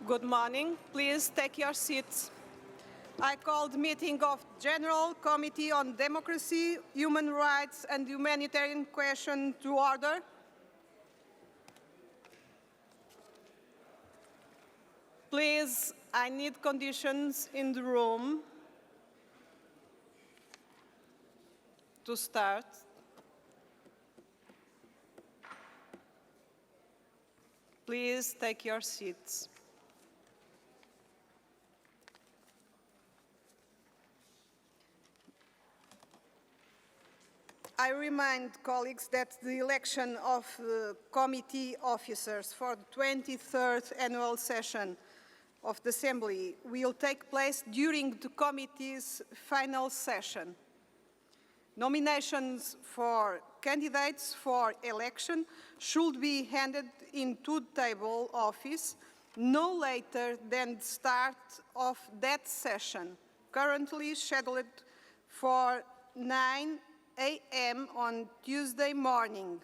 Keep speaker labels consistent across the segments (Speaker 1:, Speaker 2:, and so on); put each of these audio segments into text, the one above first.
Speaker 1: Good morning. Please take your seats. I call the meeting of General Committee on Democracy, Human Rights and Humanitarian Questions to order. Please, I need conditions in the room to start. Please take your seats. I remind colleagues that the election of committee officers for the 23rd annual session of the Assembly will take place during the committee's final session. Nominations for candidates for election should be handed into the table office no later than the start of that session, currently scheduled for 9 a.m. on Tuesday morning.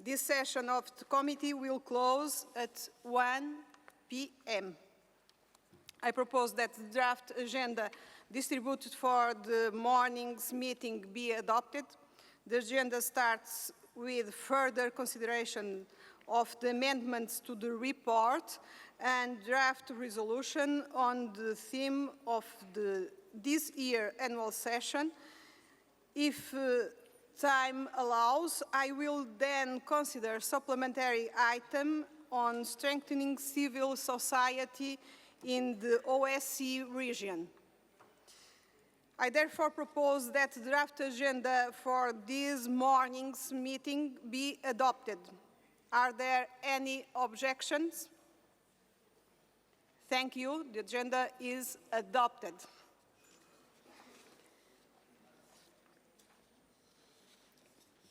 Speaker 1: This session of the committee will close at 1 p.m. I propose that the draft agenda distributed for the morning's meeting be adopted. The agenda starts with further consideration of the amendments to the report and draft resolution on the theme of this year's annual session. If time allows, I will then consider supplementary item on strengthening civil society in the OSCE region. I therefore propose that the draft agenda for this morning's meeting be adopted. Are there any objections? Thank you. The agenda is adopted.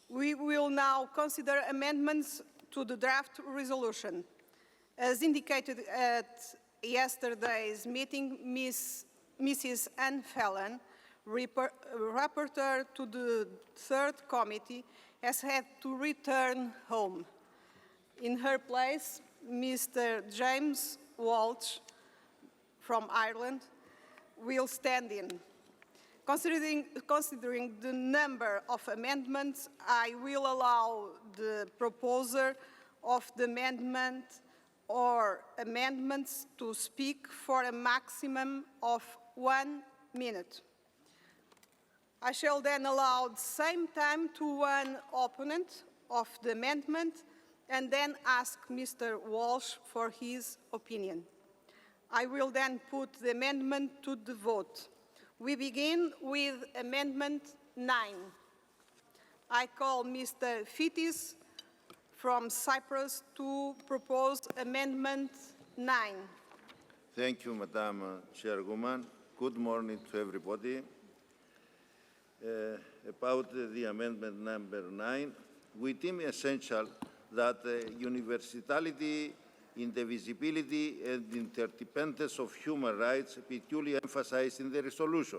Speaker 1: We will now consider amendments to the draft resolution. As indicated at yesterday's meeting, Mrs. Anne Fallon, rapporteur to the third committee, has had to return home. In her place, Mr. James Walsh from Ireland will stand in. Considering the number of amendments, I will allow the proposer of the amendment or amendments to speak for a maximum of 1 minute. I shall then allow the same time to one opponent of the amendment and then ask Mr. Walsh for his opinion. I will then put the amendment to the vote. We begin with Amendment 9. I call Mr. Fitis from Cyprus to propose Amendment 9.
Speaker 2: Thank you, Madam Chairwoman. Good morning to everybody. About the Amendment number 9, we deem essential that universality, indivisibility and interdependence of human rights be duly emphasized in the resolution.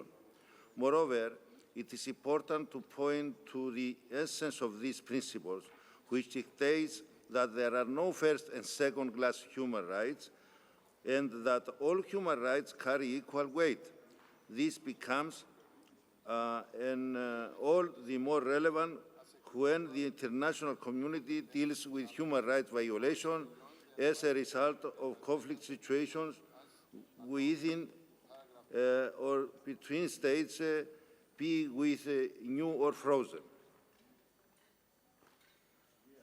Speaker 2: Moreover, it is important to point to the essence of these principles, which dictates that there are no first and second-class human rights and that all human rights carry equal weight. This becomes all the more relevant when the international community deals with human rights violations as a result of conflict situations within or between states, be with new or frozen.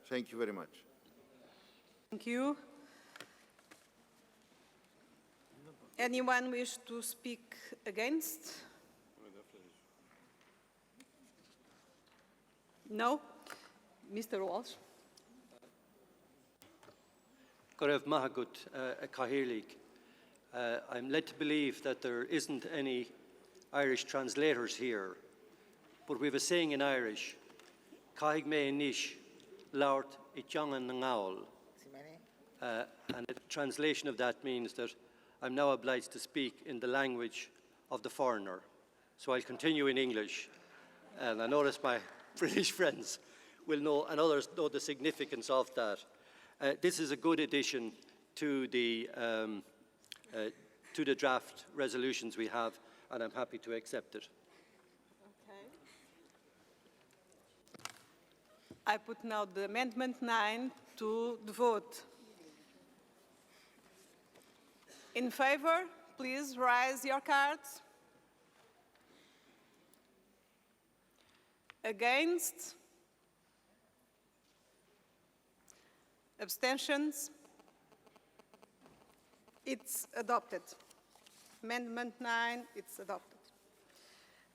Speaker 2: Thank you very much.
Speaker 1: Thank you. Anyone wish to speak against? No? Mr. Walsh.
Speaker 3: Gorev Mahagut, Cahirlig. I'm led to believe that there isn't any Irish translators here, but we have a saying in Irish, Caig me nish, laut itjangan ngaul. And a translation of that means that I'm now obliged to speak in the language of the foreigner. So I'll continue in English. And I notice my British friends will know, and others know the significance of that. This is a good addition to the draft resolutions we have, and I'm happy to accept it.
Speaker 1: Okay. I put now the Amendment 9 to the vote. In favor, please raise your cards. Against? Abstentions? It's adopted. Amendment 9, it's adopted.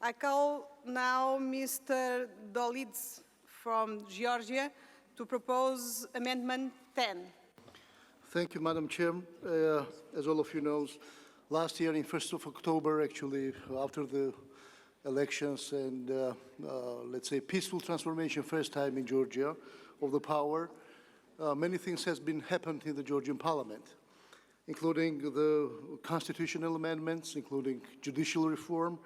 Speaker 1: I call now Mr. Dolids from Georgia to propose Amendment 10.
Speaker 4: Thank you, Madam Chair. As all of you know, last year, in 1st of October, actually, after the elections and, let's say, peaceful transformation, first time in Georgia, of the power, many things has been happened in the Georgian parliament, including the constitutional amendments, including judicial reform,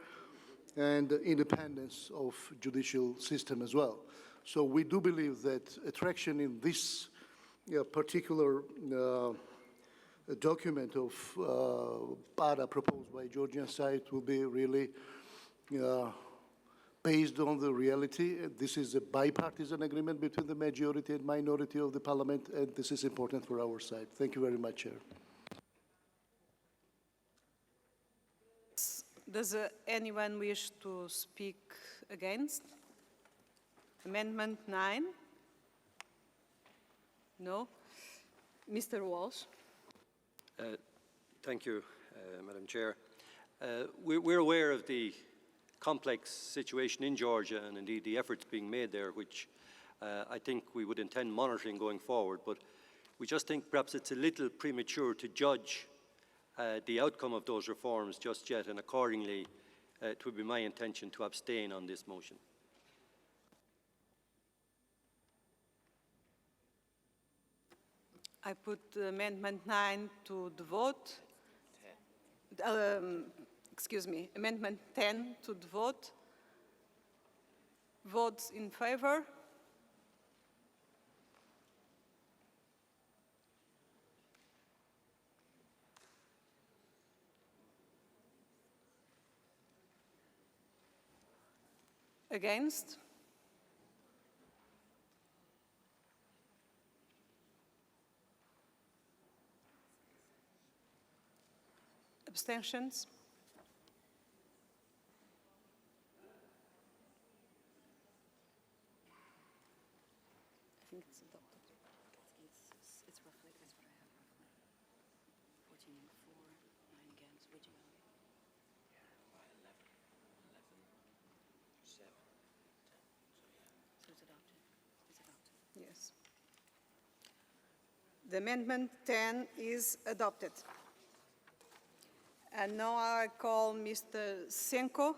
Speaker 4: and the independence of judicial system as well. So we do believe that attraction in this particular document of PARA proposed by Georgian side will be really based on the reality. This is a bipartisan agreement between the majority and minority of the parliament, and this is important for our side. Thank you very much, Chair.
Speaker 1: Does anyone wish to speak against? Amendment 9? No? Mr. Walsh?
Speaker 3: Thank you, Madam Chair. We're aware of the complex situation in Georgia and indeed the efforts being made there, which I think we would intend monitoring going forward, but we just think perhaps it's a little premature to judge the outcome of those reforms just yet, and accordingly it would be my intention to abstain on this motion.
Speaker 1: I put Amendment 9 to the vote. Excuse me, Amendment 10 to the vote. Votes in favor? Against? Abstentions? I think it's adopted.
Speaker 5: It's roughly, that's what I have roughly. 14 and 4, 9 against, would you? 7, 10. So it's adopted. It's adopted.
Speaker 1: Yes. The Amendment 10 is adopted. And now I call Mr. Senko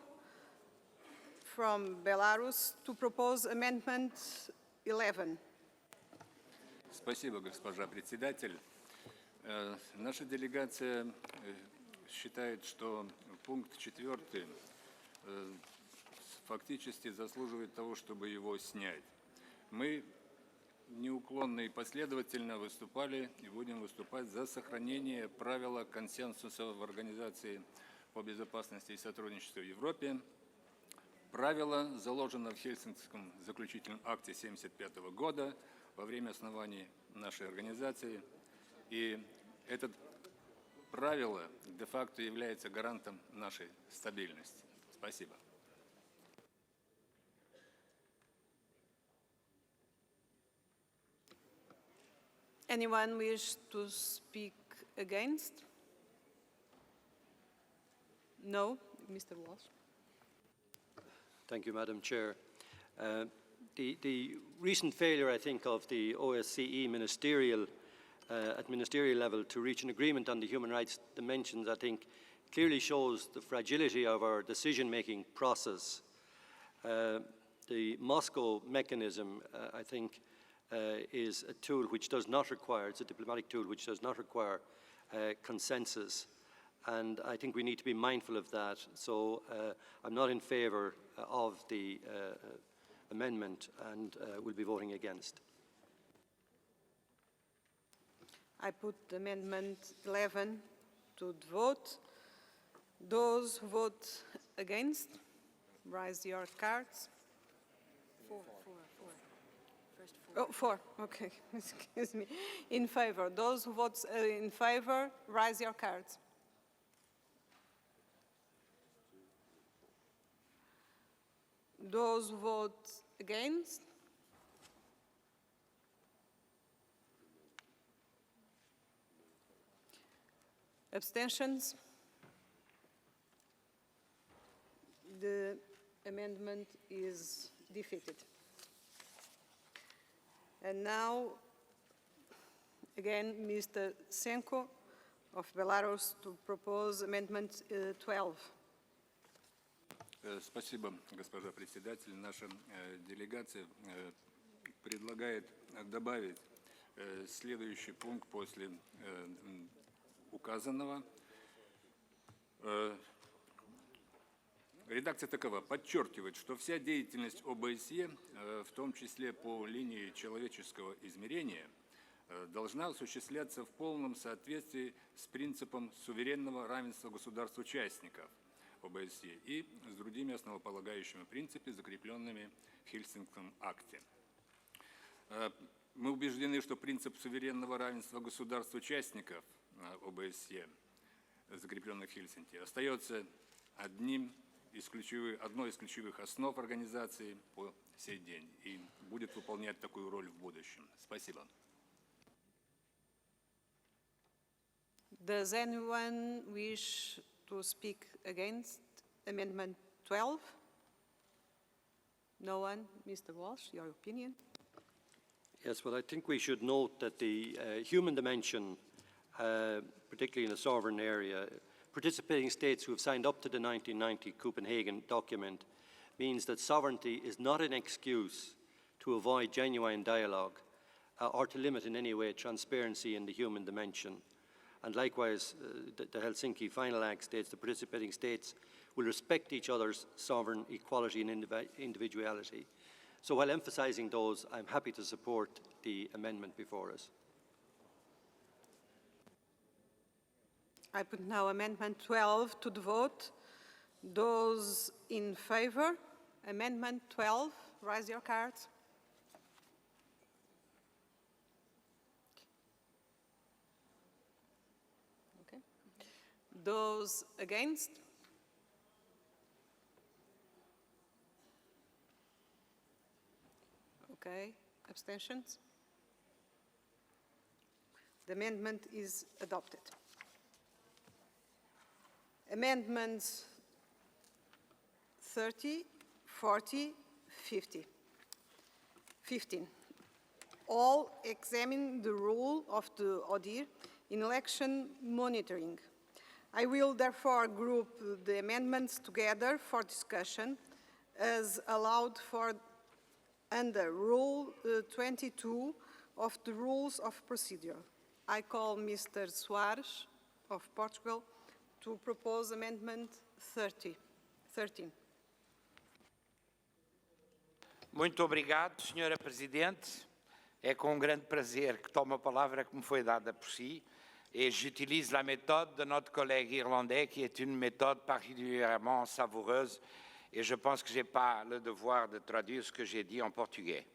Speaker 1: from Belarus to propose Amendment 11.
Speaker 6: Спасибо, госпожа председатель. Наша делегация считает, что пункт 4 фактически заслуживает того, чтобы его снять. Мы неуклонно и последовательно выступали и будем выступать за сохранение правила консенсуса в Организации по безопасности и сотрудничеству в Европе. Правило заложено в Хельсинкском заключительном акте 1975 года во время основания нашей организации. И это правило де-факто является гарантом нашей стабильности. Спасибо.
Speaker 1: Anyone wish to speak against? No? Mr. Walsh?
Speaker 3: Thank you, Madam Chair. The recent failure, I think, of the OSCE ministerial, at ministerial level to reach an agreement on the human rights dimensions, I think, clearly shows the fragility of our decision-making process. The Moscow mechanism, I think, is a tool which does not require, it's a diplomatic tool which does not require consensus. And I think we need to be mindful of that. So I'm not in favour of the amendment and will be voting against.
Speaker 1: I put Amendment 11 to the vote. Those who vote against, raise your cards.
Speaker 5: Four. First four.
Speaker 1: Oh, 4, okay, excuse me. In favor, those who vote in favor, raise your cards. Those who vote against, abstentions. The amendment is defeated. And now, again, Mr. Senko of Belarus to propose Amendment 12.
Speaker 6: Спасибо, госпожа председатель. Наша делегация предлагает добавить следующий пункт после указанного. Редакция такова. Подчеркивает, что вся деятельность ОБСЕ, в том числе по линии человеческого измерения, должна осуществляться в полном соответствии с принципом суверенного равенства государств-участников ОБСЕ и с другими основополагающими принципами, закрепленными в Хельсинкском акте. Мы убеждены, что принцип суверенного равенства государств-участников ОБСЕ, закрепленный в Хельсинки, остается одной из ключевых основ организации по сей день и будет выполнять такую роль в будущем. Спасибо.
Speaker 1: Does anyone wish to speak against Amendment 12? No one? Mr. Walsh, your opinion?
Speaker 3: Yes, well, I think we should note that the human dimension, particularly in a sovereign area, participating states who have signed up to the 1990 Copenhagen document means that sovereignty is not an excuse to avoid genuine dialogue or to limit in any way transparency in the human dimension. And likewise, the Helsinki Final Act states the participating states will respect each other's sovereign equality and individuality. So while emphasising those, I'm happy to support the amendment before us.
Speaker 1: I put now Amendment 12 to the vote. Those in favour, Amendment 12, raise your cards. Okay. Those against? Okay. Abstentions? The amendment is adopted. Amendments 30, 40, 50. 15. All examine the role of the ODIHR in election monitoring. I will therefore group the amendments together for discussion as allowed for under Rule 22 of the Rules of Procedure. I call Mr. Soares of Portugal to propose Amendment 13.
Speaker 7: Muito obrigado, Senhora Presidente. É com grande prazer que tomo a palavra que me foi dada por si et j'utilise la méthode de notre collègue irlandais qui est une méthode particulièrement savoureuse et je pense que je n'ai pas le devoir de traduire ce que j'ai dit en portugais.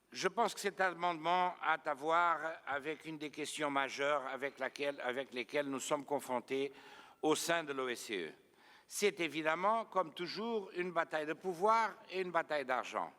Speaker 7: Je pense que cet amendement a à voir avec une des questions majeures avec lesquelles nous sommes confrontés au sein de l'OSCE. C'est évidemment, comme toujours, une bataille de pouvoir et une bataille d'argent.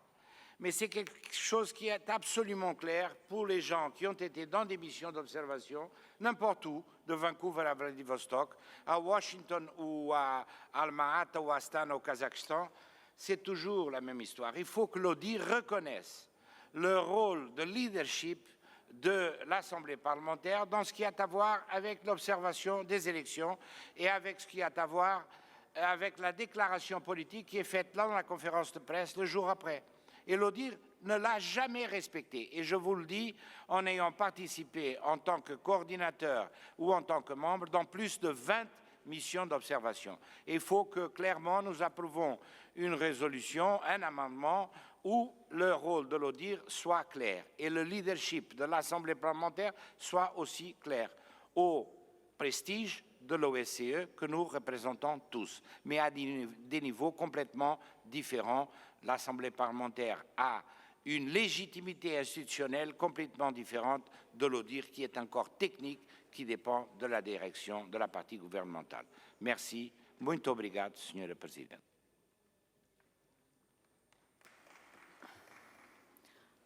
Speaker 7: Mais c'est quelque chose qui est absolument clair pour les gens qui ont été dans des missions d'observation, n'importe où, de Vancouver à Vladivostok, à Washington ou à Alma-Ata ou à Astana au Kazakhstan, c'est toujours la même histoire. Il faut que l'ODIHR reconnaisse le rôle de leadership de l'Assemblée parlementaire dans ce qui a à voir avec l'observation des élections et avec ce qui a à voir avec la déclaration politique qui est faite là dans la conférence de presse le jour après. Et l'ODIHR ne l'a jamais respecté. Et je vous le dis en ayant participé en tant que coordinateur ou en tant que membre dans plus de 20 missions d'observation. Il faut que clairement nous approuvons une résolution, un amendement où le rôle de l'ODIHR soit clair et le leadership de l'Assemblée parlementaire soit aussi clair, au prestige de l'OSCE que nous représentons tous, mais à des niveaux complètement différents. L'Assemblée parlementaire a une légitimité institutionnelle complètement différente de l'ODIHR, qui est un corps technique qui dépend de la direction de la partie gouvernementale. Merci. Muito obrigado, Sr. Presidente.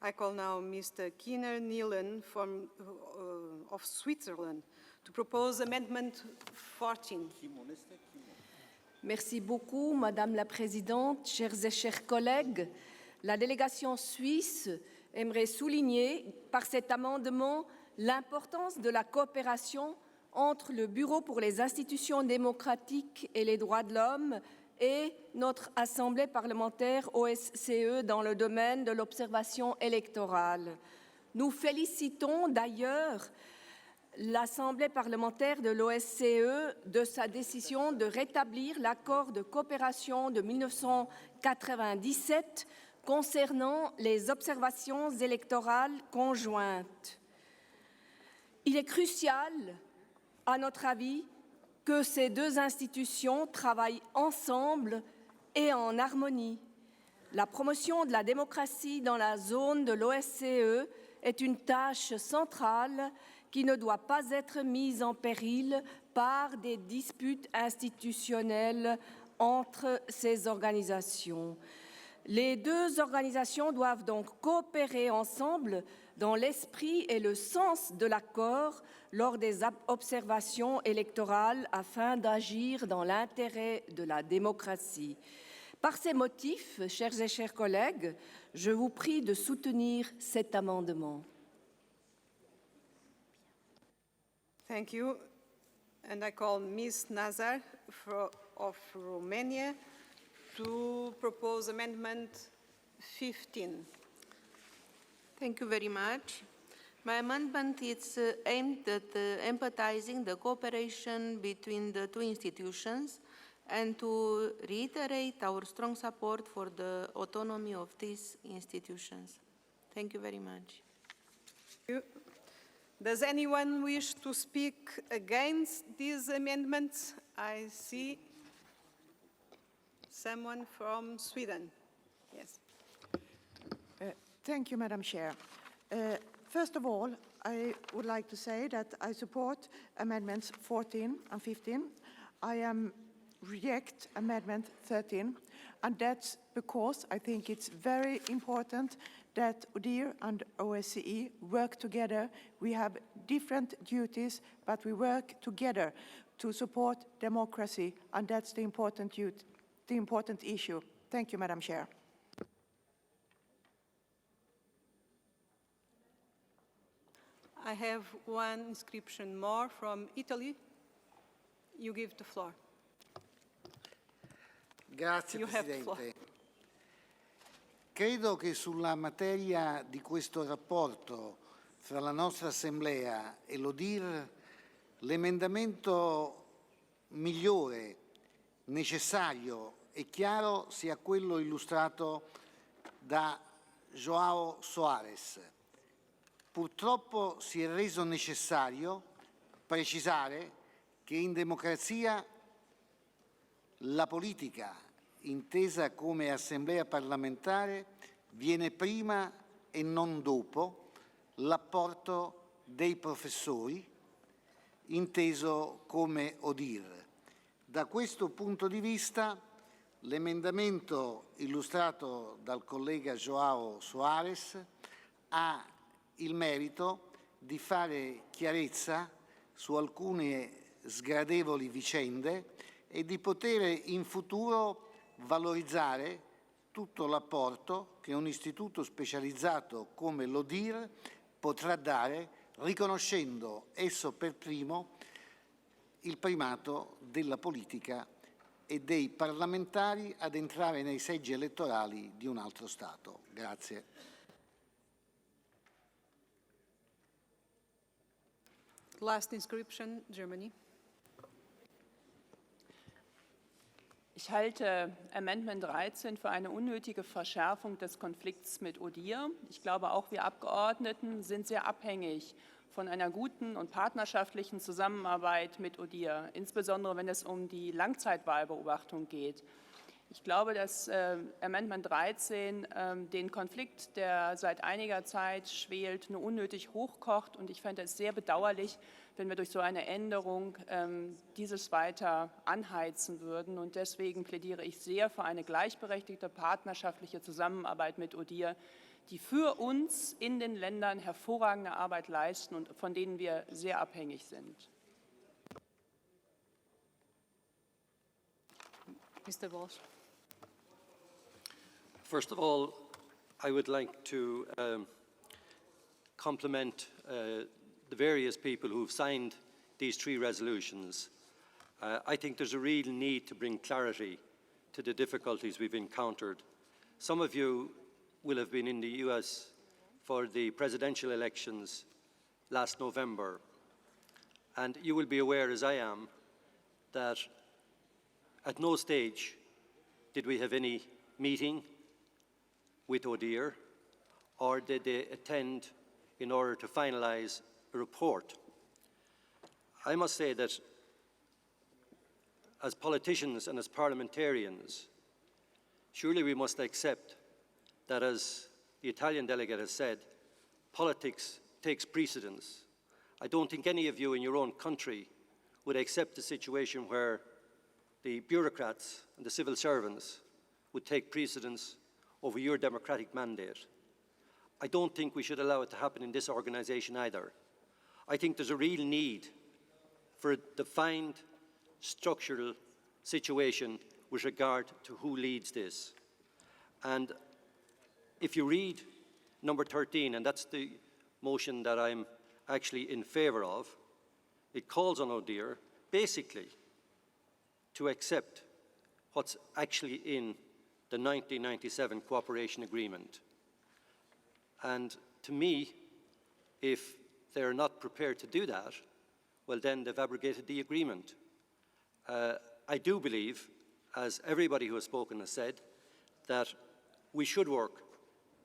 Speaker 1: I call now Mr. Kiener Nielen of Switzerland to propose Amendment 14.
Speaker 8: Merci beaucoup, Madame la Présidente, chers et chers collègues. La délégation suisse aimerait souligner par cet amendement l'importance de la coopération entre le Bureau pour les institutions démocratiques et les droits de l'homme et notre Assemblée parlementaire OSCE dans le domaine de l'observation électorale. Nous félicitons d'ailleurs l'Assemblée parlementaire de l'OSCE de sa décision de rétablir l'accord de coopération de 1997 concernant les observations électorales conjointes. Il est crucial, à notre avis, que ces deux institutions travaillent ensemble et en harmonie. La promotion de la démocratie dans la zone de l'OSCE est une tâche centrale qui ne doit pas être mise en péril par des disputes institutionnelles entre ces organisations. Les deux organisations doivent donc coopérer ensemble dans l'esprit et le sens de l'accord lors des observations électorales afin d'agir dans l'intérêt de la démocratie. Par ces motifs, chers et chers collègues, je vous prie de soutenir cet amendement.
Speaker 1: Thank you. And I call Ms. Nazar of Romania to propose Amendment 15.
Speaker 9: Thank you very much. My amendment is aimed at emphasizing the cooperation between the two institutions and to reiterate our strong support for the autonomy of these institutions. Thank you very much.
Speaker 1: Thank you. Does anyone wish to speak against these amendments? I see someone from Sweden. Yes.
Speaker 10: Thank you, Madam Chair. First of all, I would like to say that I support Amendments 14 and 15. I reject Amendment 13, and that's because I think it's very important that ODIHR and OSCE work together. We have different duties, but we work together to support democracy, and that's the important issue. Thank you, Madam Chair.
Speaker 1: I have one inscription more from Italy. You give the floor.
Speaker 11: Grazie
Speaker 1: You have the floor.
Speaker 11: Presidente. Credo che sulla materia di questo rapporto fra la nostra Assemblea e l'ODIHR l'emendamento migliore, necessario e chiaro sia quello illustrato da João Soares. Purtroppo si è reso necessario precisare che in democrazia la politica, intesa come assemblea parlamentare, viene prima e non dopo l'apporto dei professori, inteso come ODIHR. Da questo punto di vista, l'emendamento illustrato dal collega João Soares ha il merito di fare chiarezza su alcune sgradevoli vicende e di poter in futuro valorizzare tutto l'apporto che un istituto specializzato come l'ODIHR potrà dare, riconoscendo esso per primo il primato della politica e dei parlamentari ad entrare nei seggi elettorali di un altro Stato. Grazie.
Speaker 1: Last inscription, Germany.
Speaker 12: Ich halte Amendment 13 für eine unnötige Verschärfung des Konflikts mit ODIHR. Ich glaube, auch wir Abgeordneten sind sehr abhängig von einer guten und partnerschaftlichen Zusammenarbeit mit ODIHR, insbesondere wenn es um die Langzeitwahlbeobachtung geht. Ich glaube, dass Amendment 13 den Konflikt, der seit einiger Zeit schwelt, nur unnötig hochkocht. Und ich fände es sehr bedauerlich, wenn wir durch so eine Änderung dieses weiter anheizen würden. Und deswegen plädiere ich sehr für eine gleichberechtigte partnerschaftliche Zusammenarbeit mit ODIHR, die für uns in den Ländern hervorragende Arbeit leisten und von denen wir sehr abhängig sind.
Speaker 5: Mr. Walsh.
Speaker 3: First of all, I would like to compliment the various people who've signed these 3 resolutions. I think there's a real need to bring clarity to the difficulties we've encountered. Some of you will have been in the US for the presidential elections last November, and you will be aware, as I am, that at no stage did we have any meeting with ODIHR, or did they attend in order to finalise a report. I must say that as politicians and as parliamentarians, surely we must accept that, as the Italian delegate has said, politics takes precedence. I don't think any of you in your own country would accept a situation where the bureaucrats and the civil servants would take precedence over your democratic mandate. I don't think we should allow it to happen in this organisation either. I think there's a real need for a defined structural situation with regard to who leads this. And if you read number 13, and that's the motion that I'm actually in favour of, it calls on ODIHR basically to accept what's actually in the 1997 cooperation agreement. And to me, if they're not prepared to do that, well then they've abrogated the agreement. I do believe, as everybody who has spoken has said, that we should work,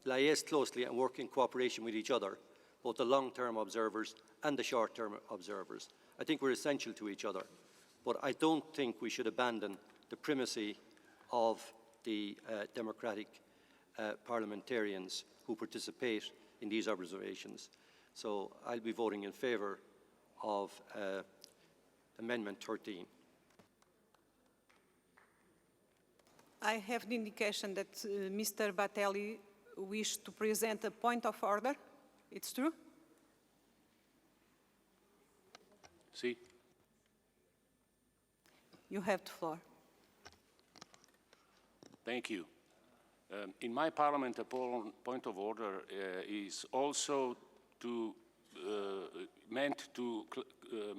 Speaker 3: liaise closely and work in cooperation with each other, both the long-term observers and the short-term observers. I think we're essential to each other, but I don't think we should abandon the primacy of the democratic parliamentarians who participate in these observations. So I'll be voting in favour of Amendment 13.
Speaker 1: I have the indication that Mr. Batelli wished to present a point of order. It's true?
Speaker 13: Sí.
Speaker 1: You have the floor.
Speaker 13: Thank you. In my parliament, a point of order is also meant to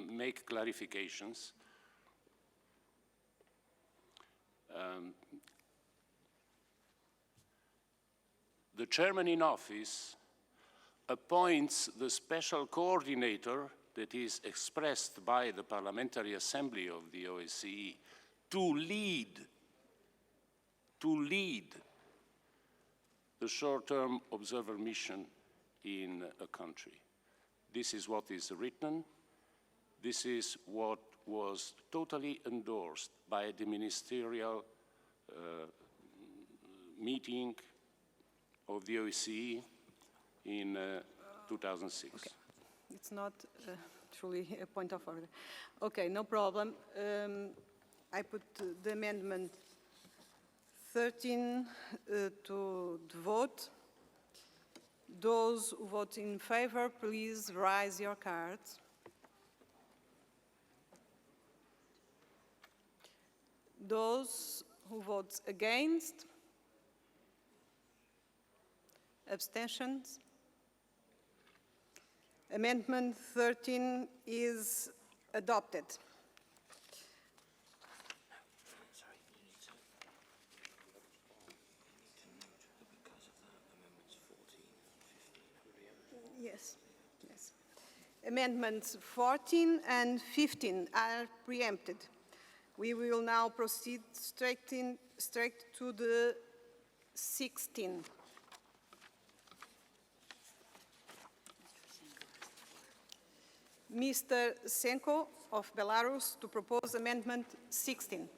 Speaker 13: make clarifications. The chairman in office appoints the special coordinator that is expressed by the Parliamentary Assembly of the OSCE to lead the short-term observer mission in a country. This is what is written. This is what was totally endorsed by the ministerial meeting of the OSCE in 2006.
Speaker 1: Okay. It's not truly a point of order. Okay, no problem. I put the amendment 13 to the vote. Those who vote in favor, please raise your cards. Those who vote against, abstentions. Amendment 13 is adopted. Yes, yes. Amendments 14 and 15 are preempted. We will now proceed straight to the 16. Mr. Senko of Belarus to propose amendment 16.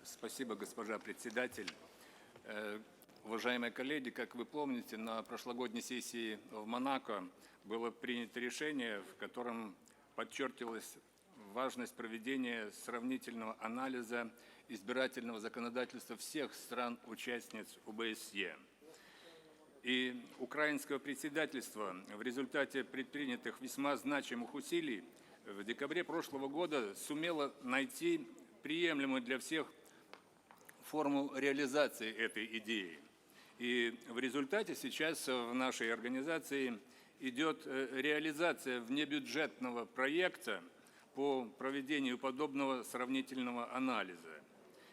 Speaker 6: Спасибо, госпожа председатель. Уважаемые коллеги, как вы помните, на прошлогодней сессии в Монако было принято решение, в котором подчеркивалась важность проведения сравнительного анализа избирательного законодательства всех стран-участниц ОБСЕ. И украинское председательство в результате предпринятых весьма значимых усилий в декабре прошлого года сумело найти приемлемую для всех форму реализации этой идеи. И в результате сейчас в нашей организации идет реализация внебюджетного проекта по проведению подобного сравнительного анализа.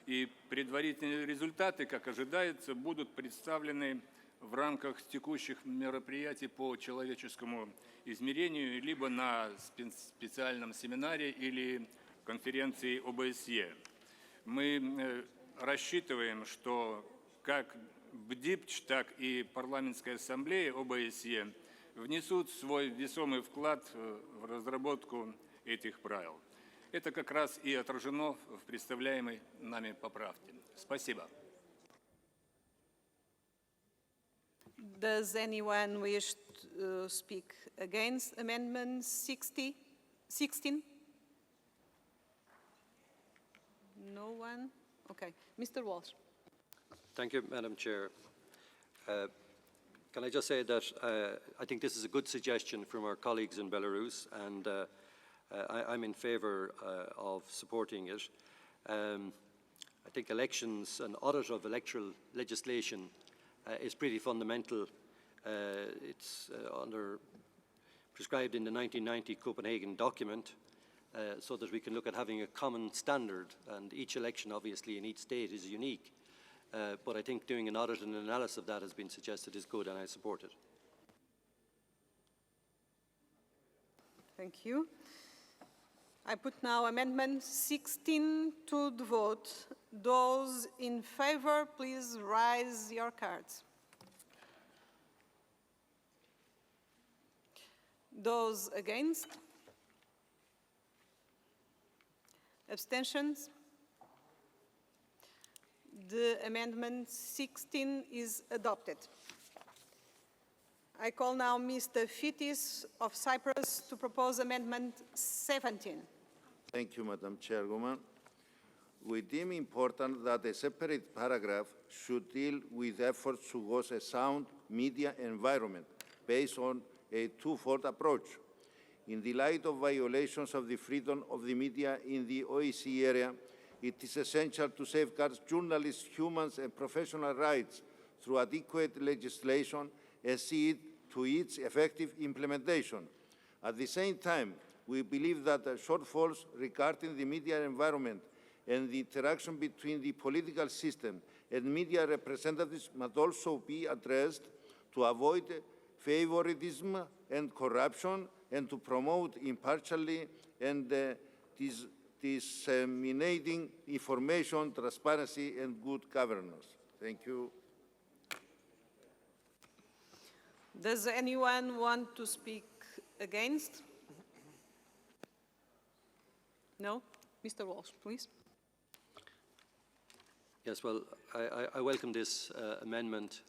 Speaker 6: И предварительные результаты, как ожидается, будут представлены в рамках текущих мероприятий по человеческому измерению либо на специальном семинаре или конференции ОБСЕ. Мы рассчитываем, что как БДИПЧ, так и Парламентская ассамблея ОБСЕ внесут свой весомый вклад в разработку этих правил. Это как раз и отражено в представляемой нами поправке. Спасибо.
Speaker 1: Does anyone wish to speak against amendment 16? No one? Okay. Mr. Walsh.
Speaker 3: Thank you, Madam Chair. Can I just say that I think this is a good suggestion from our colleagues in Belarus, and I'm in favour of supporting it. I think elections and audit of electoral legislation is pretty fundamental. It's prescribed in the 1990 Copenhagen document, so that we can look at having a common standard, and each election obviously in each state is unique. But I think doing an audit and analysis of that has been suggested is good, and I support it.
Speaker 1: Thank you. I put now amendment 16 to the vote. Those in favor, please raise your cards. Those against? Abstentions? The amendment 16 is adopted. I call now Mr. Fitis of Cyprus to propose amendment 17.
Speaker 2: Thank you, Madam Chairwoman. We deem important that a separate paragraph should deal with efforts towards a sound media environment based on a twofold approach. In the light of violations of the freedom of the media in the OEC area, it is essential to safeguard journalists' human and professional rights through adequate legislation and see to its effective implementation. At the same time, we believe that shortfalls regarding the media environment and the interaction between the political system and media representatives must also be addressed to avoid favoritism and corruption and to promote impartiality and disseminating information, transparency, and good governance. Thank you.
Speaker 1: Does anyone want to speak against? No? Mr. Walsh, please.
Speaker 3: Yes, well, I welcome this amendment.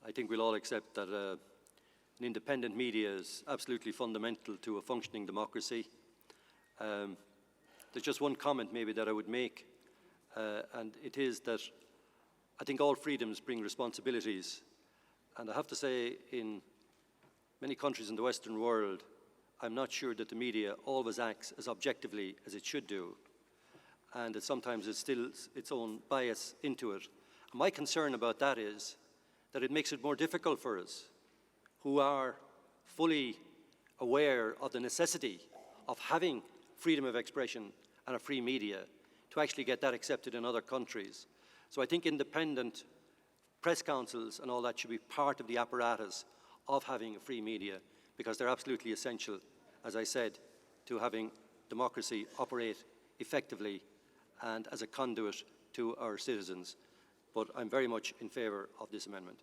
Speaker 3: I think we'll all accept that an independent media is absolutely fundamental to a functioning democracy. There's just one comment maybe that I would make, and it is that I think all freedoms bring responsibilities. And I have to say, in many countries in the Western world, I'm not sure that the media always acts as objectively as it should do, and that sometimes it instills its own bias into it. My concern about that is that it makes it more difficult for us, who are fully aware of the necessity of having freedom of expression and a free media, to actually get that accepted in other countries. So I think independent press councils and all that should be part of the apparatus of having a free media, because they're absolutely essential, as I said, to having democracy operate effectively and as a conduit to our citizens. But I'm very much in favour of this amendment.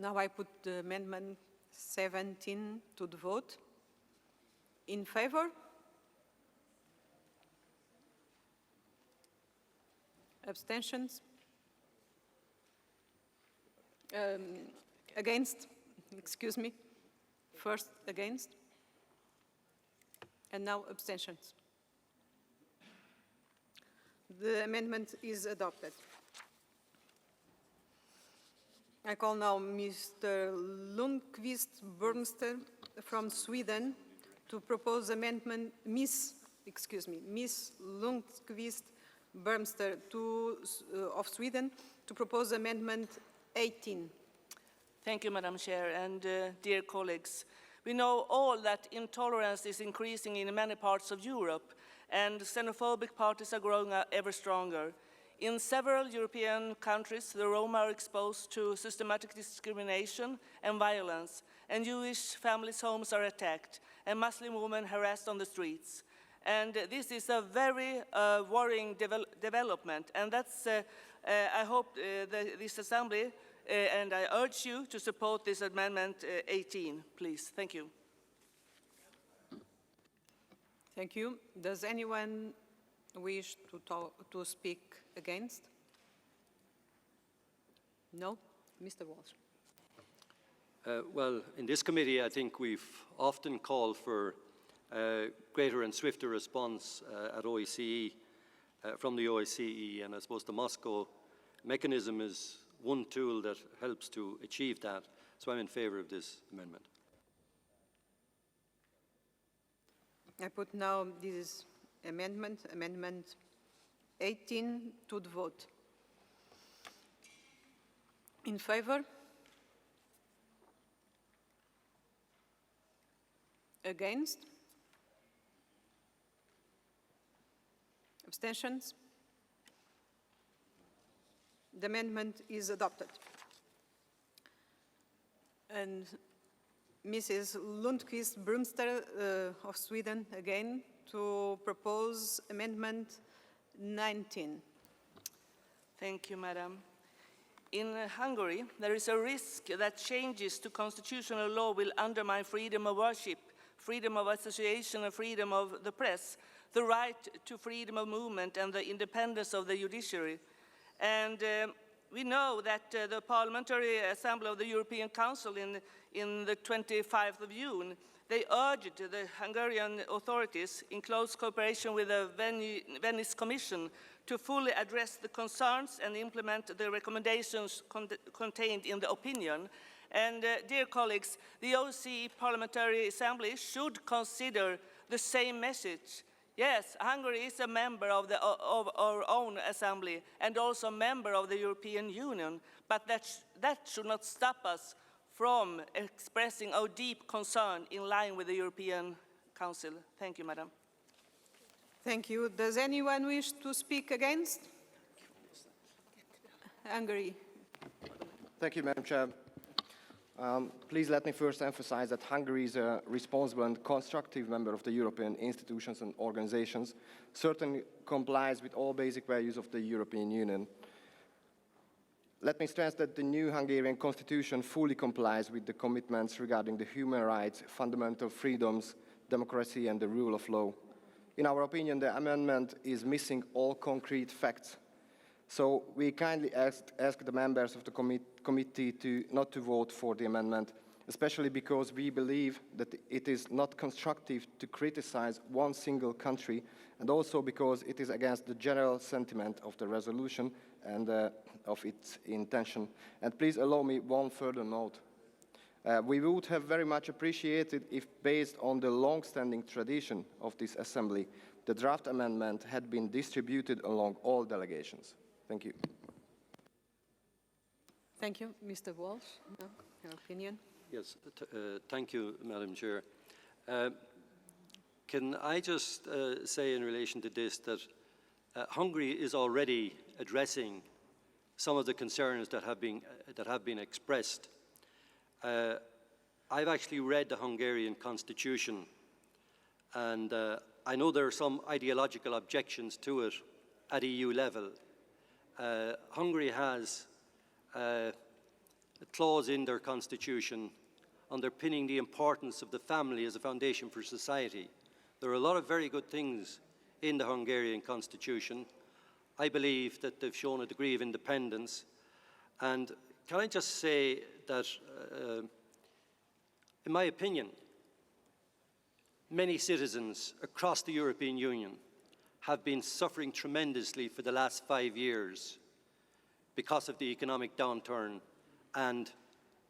Speaker 1: Now I put the amendment 17 to the vote. In favour? Abstentions? Against? Excuse me. First against. And now abstentions. The amendment is adopted. I call now Mr. Lundqvist Bernster from Sweden to propose amendment, Miss Lundqvist Bernster of Sweden to propose amendment 18.
Speaker 14: Thank you, Madam Chair, and dear colleagues. We know all that intolerance is increasing in many parts of Europe, and xenophobic parties are growing ever stronger. In several European countries, the Roma are exposed to systematic discrimination and violence, and Jewish families' homes are attacked, and Muslim women harassed on the streets. And this is a very worrying development, and that's, I hope this Assembly, and I urge you to support this Amendment 18, please. Thank you.
Speaker 1: Thank you. Does anyone wish to speak against? No? Mr. Walsh.
Speaker 3: Well, in this committee, I think we've often called for greater and swifter response at OSCE, from the OSCE, and I suppose the Moscow mechanism is one tool that helps to achieve that. So I'm in favour of this amendment.
Speaker 1: I put now this amendment 18 to the vote. In favour? Against? Abstentions? The amendment is adopted. And Mrs. Lundqvist Brunster of Sweden again to propose amendment 19.
Speaker 14: Thank you, Madam. In Hungary, there is a risk that changes to constitutional law will undermine freedom of worship, freedom of association, and freedom of the press, the right to freedom of movement, and the independence of the judiciary. And we know that the Parliamentary Assembly of the European Council in the 25th of June, they urged the Hungarian authorities, in close cooperation with the Venice Commission, to fully address the concerns and implement the recommendations contained in the opinion. And dear colleagues, the OSCE Parliamentary Assembly should consider the same message. Yes, Hungary is a member of our own assembly and also a member of the European Union, but that should not stop us from expressing our deep concern in line with the European Council. Thank you, Madam.
Speaker 1: Thank you. Does anyone wish to speak against? Hungary.
Speaker 15: Thank you, Madam Chair. Please let me first emphasize that Hungary is a responsible and constructive member of the European institutions and organizations, certainly complies with all basic values of the European Union. Let me stress that the new Hungarian constitution fully complies with the commitments regarding the human rights, fundamental freedoms, democracy, and the rule of law. In our opinion, the amendment is missing all concrete facts. So we kindly ask the members of the committee not to vote for the amendment, especially because we believe that it is not constructive to criticize one single country, and also because it is against the general sentiment of the resolution and of its intention. And please allow me one further note. We would have very much appreciated if, based on the long-standing tradition of this Assembly, the draft amendment had been distributed along all delegations. Thank you.
Speaker 1: Thank you. Mr. Walsh, your opinion?
Speaker 3: Yes, thank you, Madam Chair. Can I just say in relation to this that Hungary is already addressing some of the concerns that have been expressed. I've actually read the Hungarian constitution, and I know there are some ideological objections to it at EU level. Hungary has a clause in their constitution underpinning the importance of the family as a foundation for society. There are a lot of very good things in the Hungarian constitution. I believe that they've shown a degree of independence. And can I just say that, in my opinion, many citizens across the European Union have been suffering tremendously for the last 5 years because of the economic downturn and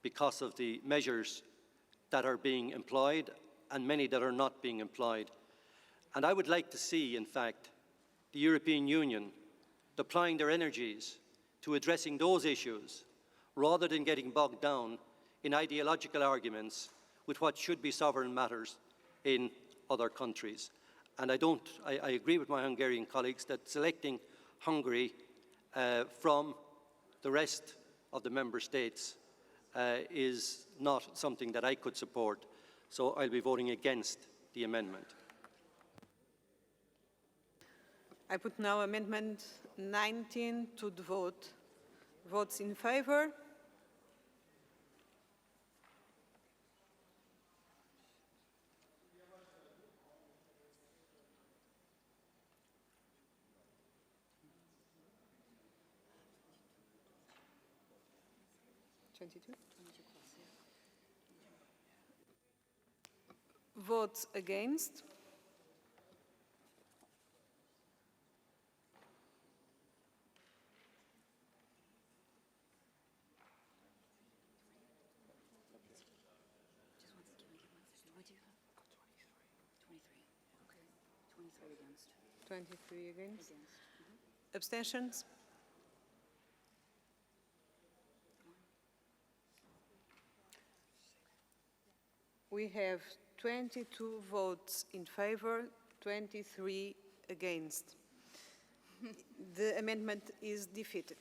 Speaker 3: because of the measures that are being employed and many that are not being employed. And I would like to see, in fact, the European Union deploying their energies to addressing those issues rather than getting bogged down in ideological arguments with what should be sovereign matters in other countries. And I agree with my Hungarian colleagues that selecting Hungary from the rest of the member states is not something that I could support, so I'll be voting against the amendment.
Speaker 1: I put now Amendment 19 to the vote. Votes in favour? Votes against?
Speaker 5: Against.
Speaker 1: 23 against. Abstentions? We have 22 votes in favour, 23 against. The amendment is defeated.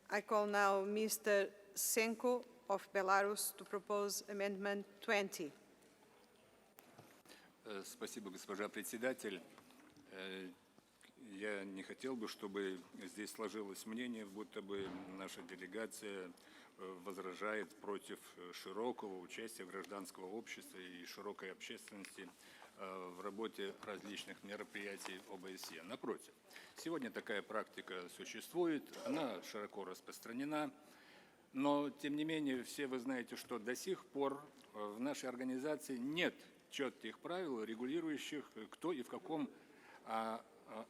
Speaker 1: I call now Mr. Senko of Belarus to propose Amendment 20.
Speaker 6: Спасибо, госпожа председатель. Я не хотел бы, чтобы здесь сложилось мнение, будто бы наша делегация возражает против широкого участия гражданского общества и широкой общественности в работе различных мероприятий ОБСЕ. Напротив, сегодня такая практика существует, она широко распространена, но, тем не менее, все вы знаете, что до сих пор в нашей организации нет четких правил, регулирующих, кто и в каком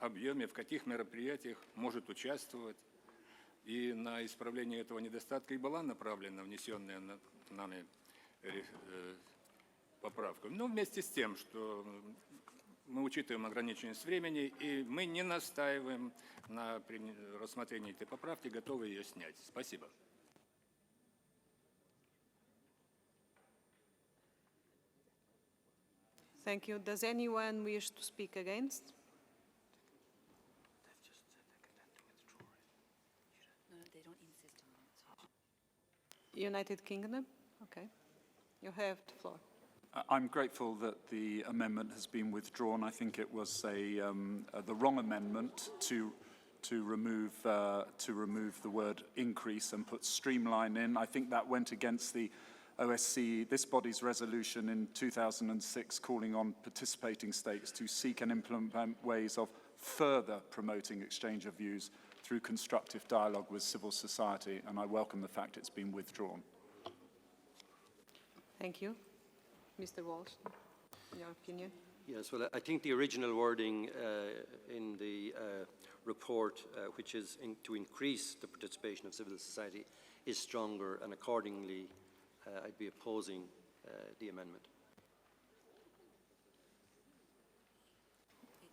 Speaker 6: объеме, в каких мероприятиях может участвовать. И на исправление этого недостатка и была направлена внесенная нами поправка. Но вместе с тем, что мы учитываем ограниченность времени, и мы не настаиваем на рассмотрении этой поправки, готовы ее снять. Спасибо.
Speaker 1: Thank you. Does anyone wish to speak against?
Speaker 5: No, they don't insist on it.
Speaker 1: United Kingdom? Okay. You have the floor.
Speaker 16: I'm grateful that the amendment has been withdrawn. I think it was the wrong amendment to remove the word increase and put streamline in. I think that went against the OSCE, this body's resolution in 2006 calling on participating states to seek and implement ways of further promoting exchange of views through constructive dialogue with civil society, and I welcome the fact it's been withdrawn.
Speaker 1: Thank you. Mr. Walsh, your opinion?
Speaker 3: Yes, well, I think the original wording in the report, which is to increase the participation of civil society, is stronger, and accordingly, I'd be opposing the amendment.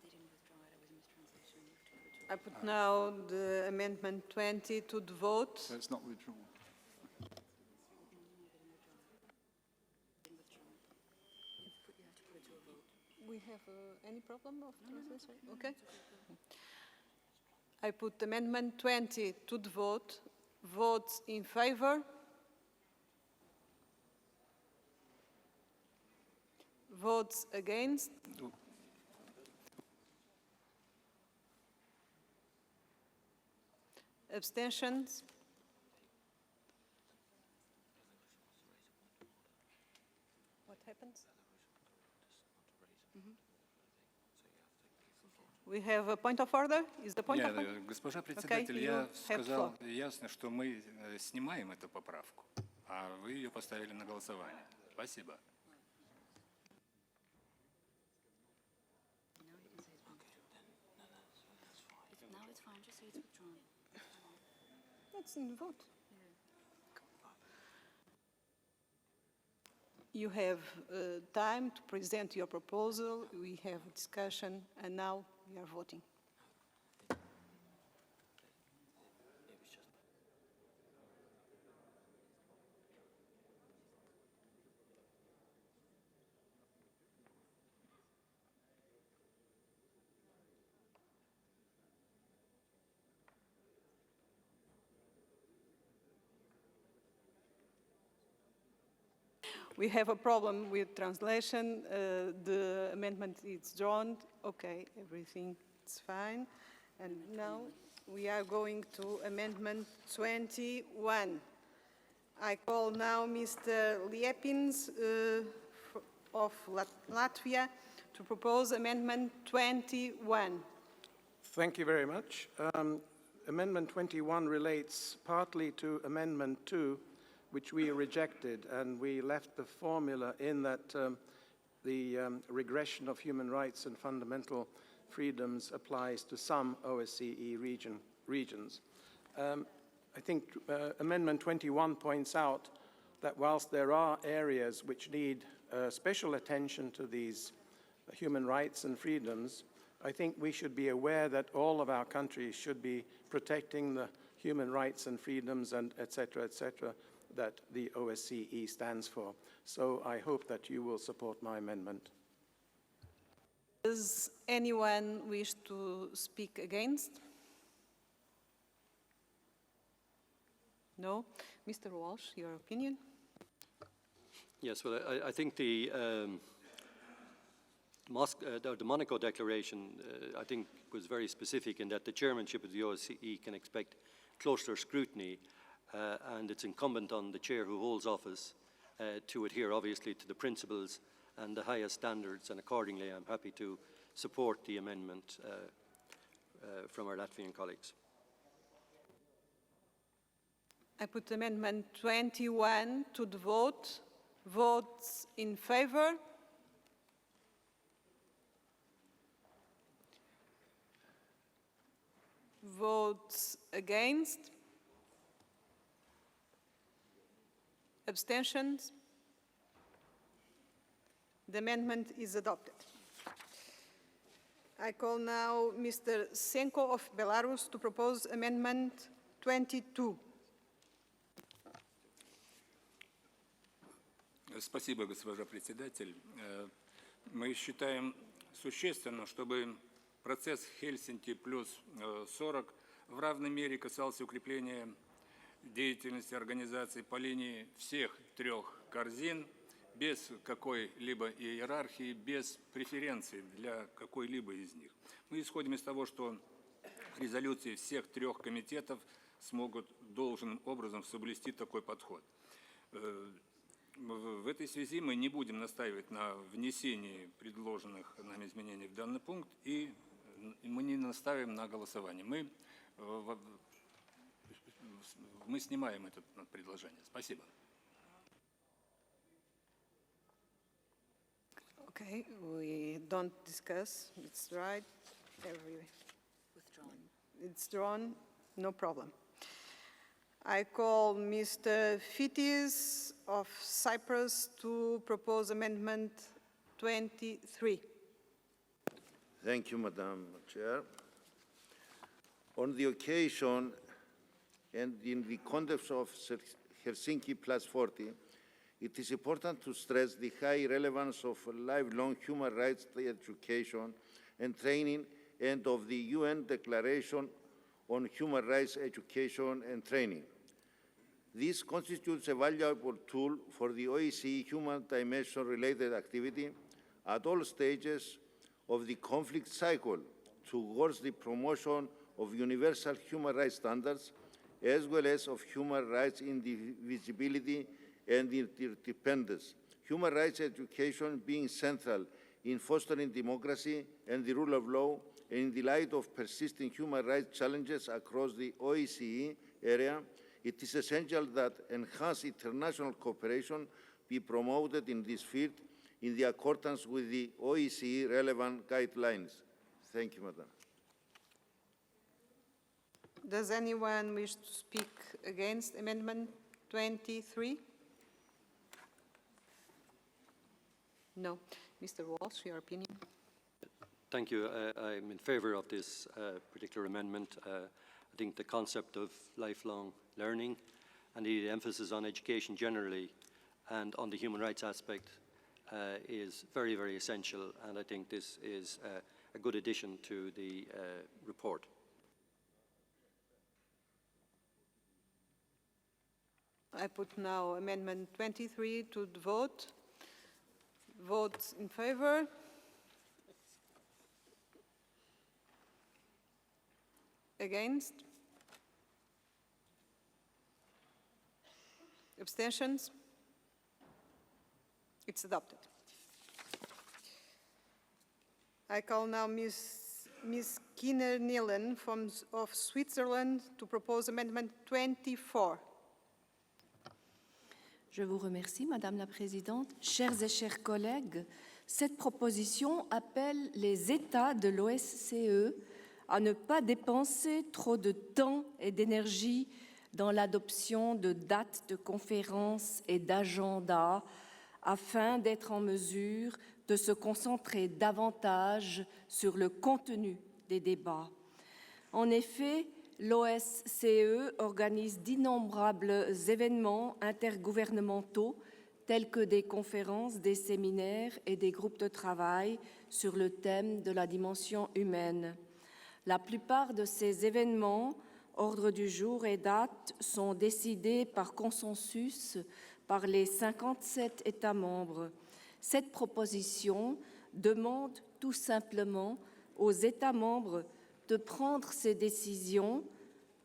Speaker 5: They didn't withdraw it, it was mistranslation.
Speaker 1: I put now the Amendment 20 to the vote.
Speaker 16: So it's not withdrawn.
Speaker 1: We have any problem of translation? Okay. I put Amendment 20 to the vote. Votes in favour? Votes against? Abstentions? What happens? We have a point of order? Is the point of order?
Speaker 6: Госпожа председатель,
Speaker 1: Okay,
Speaker 6: я
Speaker 1: you have
Speaker 6: сказал
Speaker 1: floor.
Speaker 6: ясно, что мы снимаем эту поправку, а вы ее поставили на голосование. Спасибо.
Speaker 5: Now it's fine, just say it's withdrawn.
Speaker 1: It's in vote. You have time to present your proposal. We have a discussion, and now we are voting. We have a problem with translation. The amendment is drawn. Okay, everything is fine. And now we are going to Amendment 21. I call now Mr. Liepins of Latvia to propose Amendment 21.
Speaker 17: Thank you very much. Amendment 21 relates partly to Amendment 2, which we rejected, and we left the formula in that the regression of human rights and fundamental freedoms applies to some OSCE regions. I think Amendment 21 points out that whilst there are areas which need special attention to these human rights and freedoms, I think we should be aware that all of our countries should be protecting the human rights and freedoms and et cetera, that the OSCE stands for. So I hope that you will support my amendment.
Speaker 1: Does anyone wish to speak against? No? Mr. Walsh, your opinion?
Speaker 3: Yes, well, I think the Monaco Declaration, I think, was very specific in that the chairmanship of the OSCE can expect closer scrutiny, and it's incumbent on the chair who holds office to adhere, obviously, to the principles and the highest standards, and accordingly, I'm happy to support the amendment from our Latvian colleagues.
Speaker 1: I put Amendment 21 to the vote. Votes in favor? Votes against? Abstentions? The amendment is adopted. I call now Mr. Senko of Belarus to propose Amendment 22.
Speaker 6: Спасибо, госпожа председатель. Мы считаем существенно, чтобы процесс Хельсинки плюс 40 в равной мере касался укрепления деятельности организации по линии всех трех корзин, без какой-либо иерархии, без преференций для какой-либо из них. Мы исходим из того, что резолюции всех трех комитетов смогут должным образом соблюсти такой подход. В этой связи мы не будем настаивать на внесении предложенных нами изменений в данный пункт, и мы не настаиваем на голосовании. Мы снимаем это предложение. Спасибо.
Speaker 1: Okay, we don't discuss. It's right.
Speaker 5: Withdrawn.
Speaker 1: It's drawn. No problem. I call Mr. Fitis of Cyprus to propose Amendment 23.
Speaker 2: Thank you, Madam Chair. On the occasion and in the context of Helsinki Plus 40, it is important to stress the high relevance of lifelong human rights education and training and of the UN Declaration on Human Rights Education and Training. This constitutes a valuable tool for the OSCE human dimension-related activity, at all stages of the conflict cycle towards the promotion of universal human rights standards, as well as of human rights indivisibility and interdependence. Human rights education being central in fostering democracy and the rule of law, and in the light of persisting human rights challenges across the OECD area, it is essential that enhanced international cooperation be promoted in this field in the accordance with the OECD relevant guidelines. Thank you, Madam.
Speaker 1: Does anyone wish to speak against Amendment 23? No. Mr. Walsh, your opinion?
Speaker 3: Thank you. I'm in favour of this particular amendment. I think the concept of lifelong learning and the emphasis on education generally and on the human rights aspect is very, very essential, and I think this is a good addition to the report.
Speaker 1: I put now Amendment 23 to the vote. Votes in favour. Against? Abstentions? It's adopted. I call now Ms. Kinner-Neelen of Switzerland to propose Amendment 24.
Speaker 8: Je vous remercie, Madame la Présidente. Chers et chers collègues, cette proposition appelle les États de l'OSCE à ne pas dépenser trop de temps et d'énergie dans l'adoption de dates de conférences et d'agendas afin d'être en mesure de se concentrer davantage sur le contenu des débats. En effet, l'OSCE organise d'innombrables événements intergouvernementaux tels que des conférences, des séminaires et des groupes de travail sur le thème de la dimension humaine. La plupart de ces événements, ordre du jour et date, sont décidés par consensus par les 57 États membres. Cette proposition demande tout simplement aux États membres de prendre ces décisions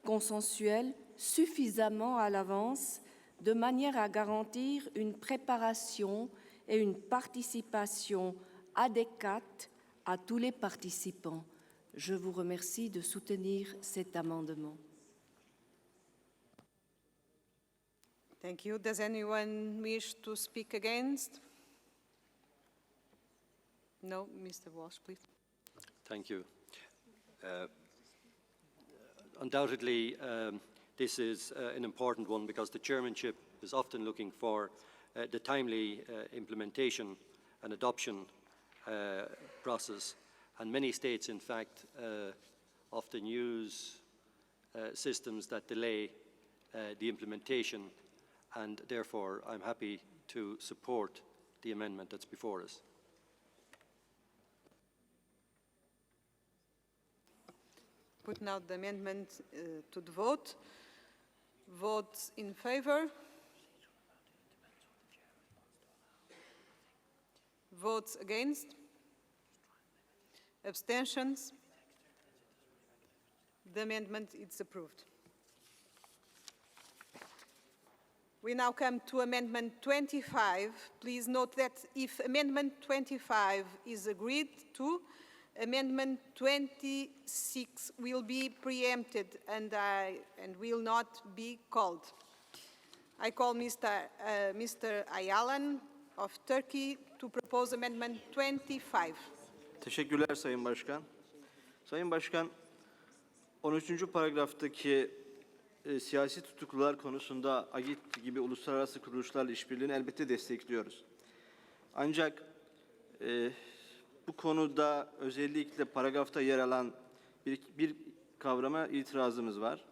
Speaker 8: consensuelles suffisamment à l'avance de manière à garantir une préparation et une participation adéquates à tous les participants. Je vous remercie de soutenir cet amendement.
Speaker 1: Thank you. Does anyone wish to speak against? No, Mr. Walsh, please.
Speaker 3: Thank you. Undoubtedly, this is an important one because the chairmanship is often looking for the timely implementation and adoption process, and many states, in fact, often use systems that delay the implementation, and therefore I'm happy to support the amendment that's before us.
Speaker 1: Put now the amendment to the vote. Votes in favour. Votes against. Abstentions. The amendment is approved. We now come to Amendment 25. Please note that if Amendment 25 is agreed to, Amendment 26 will be preempted and will not be called. I call Mr. Ayalan of Turkey to propose Amendment 25.
Speaker 18: Teşekkürler Sayın Başkan. Sayın Başkan, 13. paragraftaki siyasi tutuklular konusunda AGİT gibi uluslararası kuruluşlarla işbirliğini elbette destekliyoruz. Ancak bu konuda özellikle paragrafta yer alan bir kavrama itirazımız var.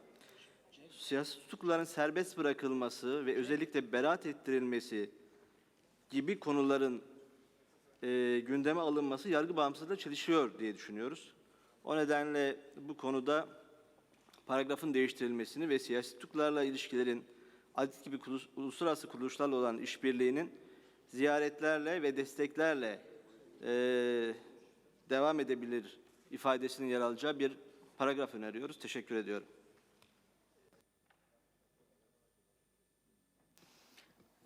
Speaker 18: Siyasi tutukluların serbest bırakılması ve özellikle beraat ettirilmesi gibi konuların gündeme alınması yargı bağımsızlığıyla çelişiyor diye düşünüyoruz. O nedenle bu konuda paragrafın değiştirilmesini ve siyasi tutuklularla ilişkilerin AGİT gibi uluslararası kuruluşlarla olan işbirliğinin ziyaretlerle ve desteklerle devam edebilir ifadesinin yer alacağı bir paragraf öneriyoruz. Teşekkür ediyorum.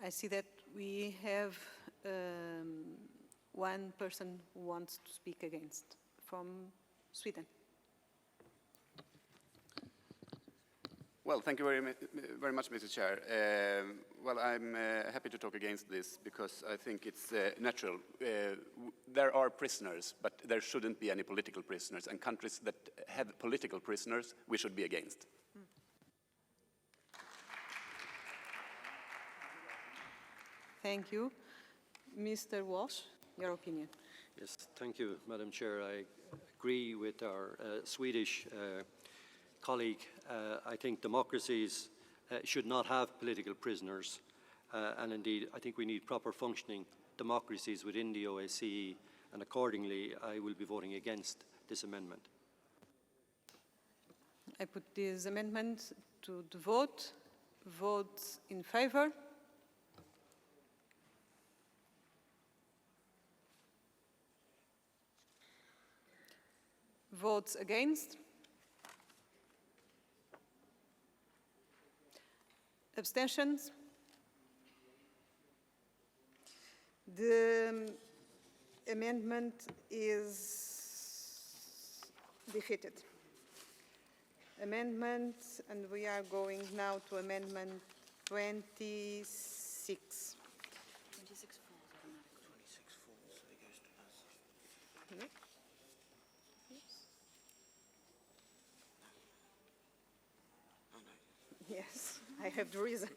Speaker 1: I see that we have one person who wants to speak against from Sweden.
Speaker 19: Well, thank you very much, Mr. Chair. Well, I'm happy to talk against this because I think it's natural. There are prisoners, but there shouldn't be any political prisoners, and countries that have political prisoners, we should be against.
Speaker 1: Thank you. Mr. Walsh, your opinion.
Speaker 3: Yes, thank you, Madam Chair. I agree with our Swedish colleague. I think democracies should not have political prisoners, and indeed I think we need proper functioning democracies within the OSCE, and accordingly I will be voting against this amendment.
Speaker 1: I put this amendment to the vote. Votes in favor. Votes against. Abstentions? The amendment is defeated. Amendment, and we are going now to amendment 26.
Speaker 5: 26 falls automatically.
Speaker 11: 26 falls, so it goes to us.
Speaker 1: No? Yes, I have the reason.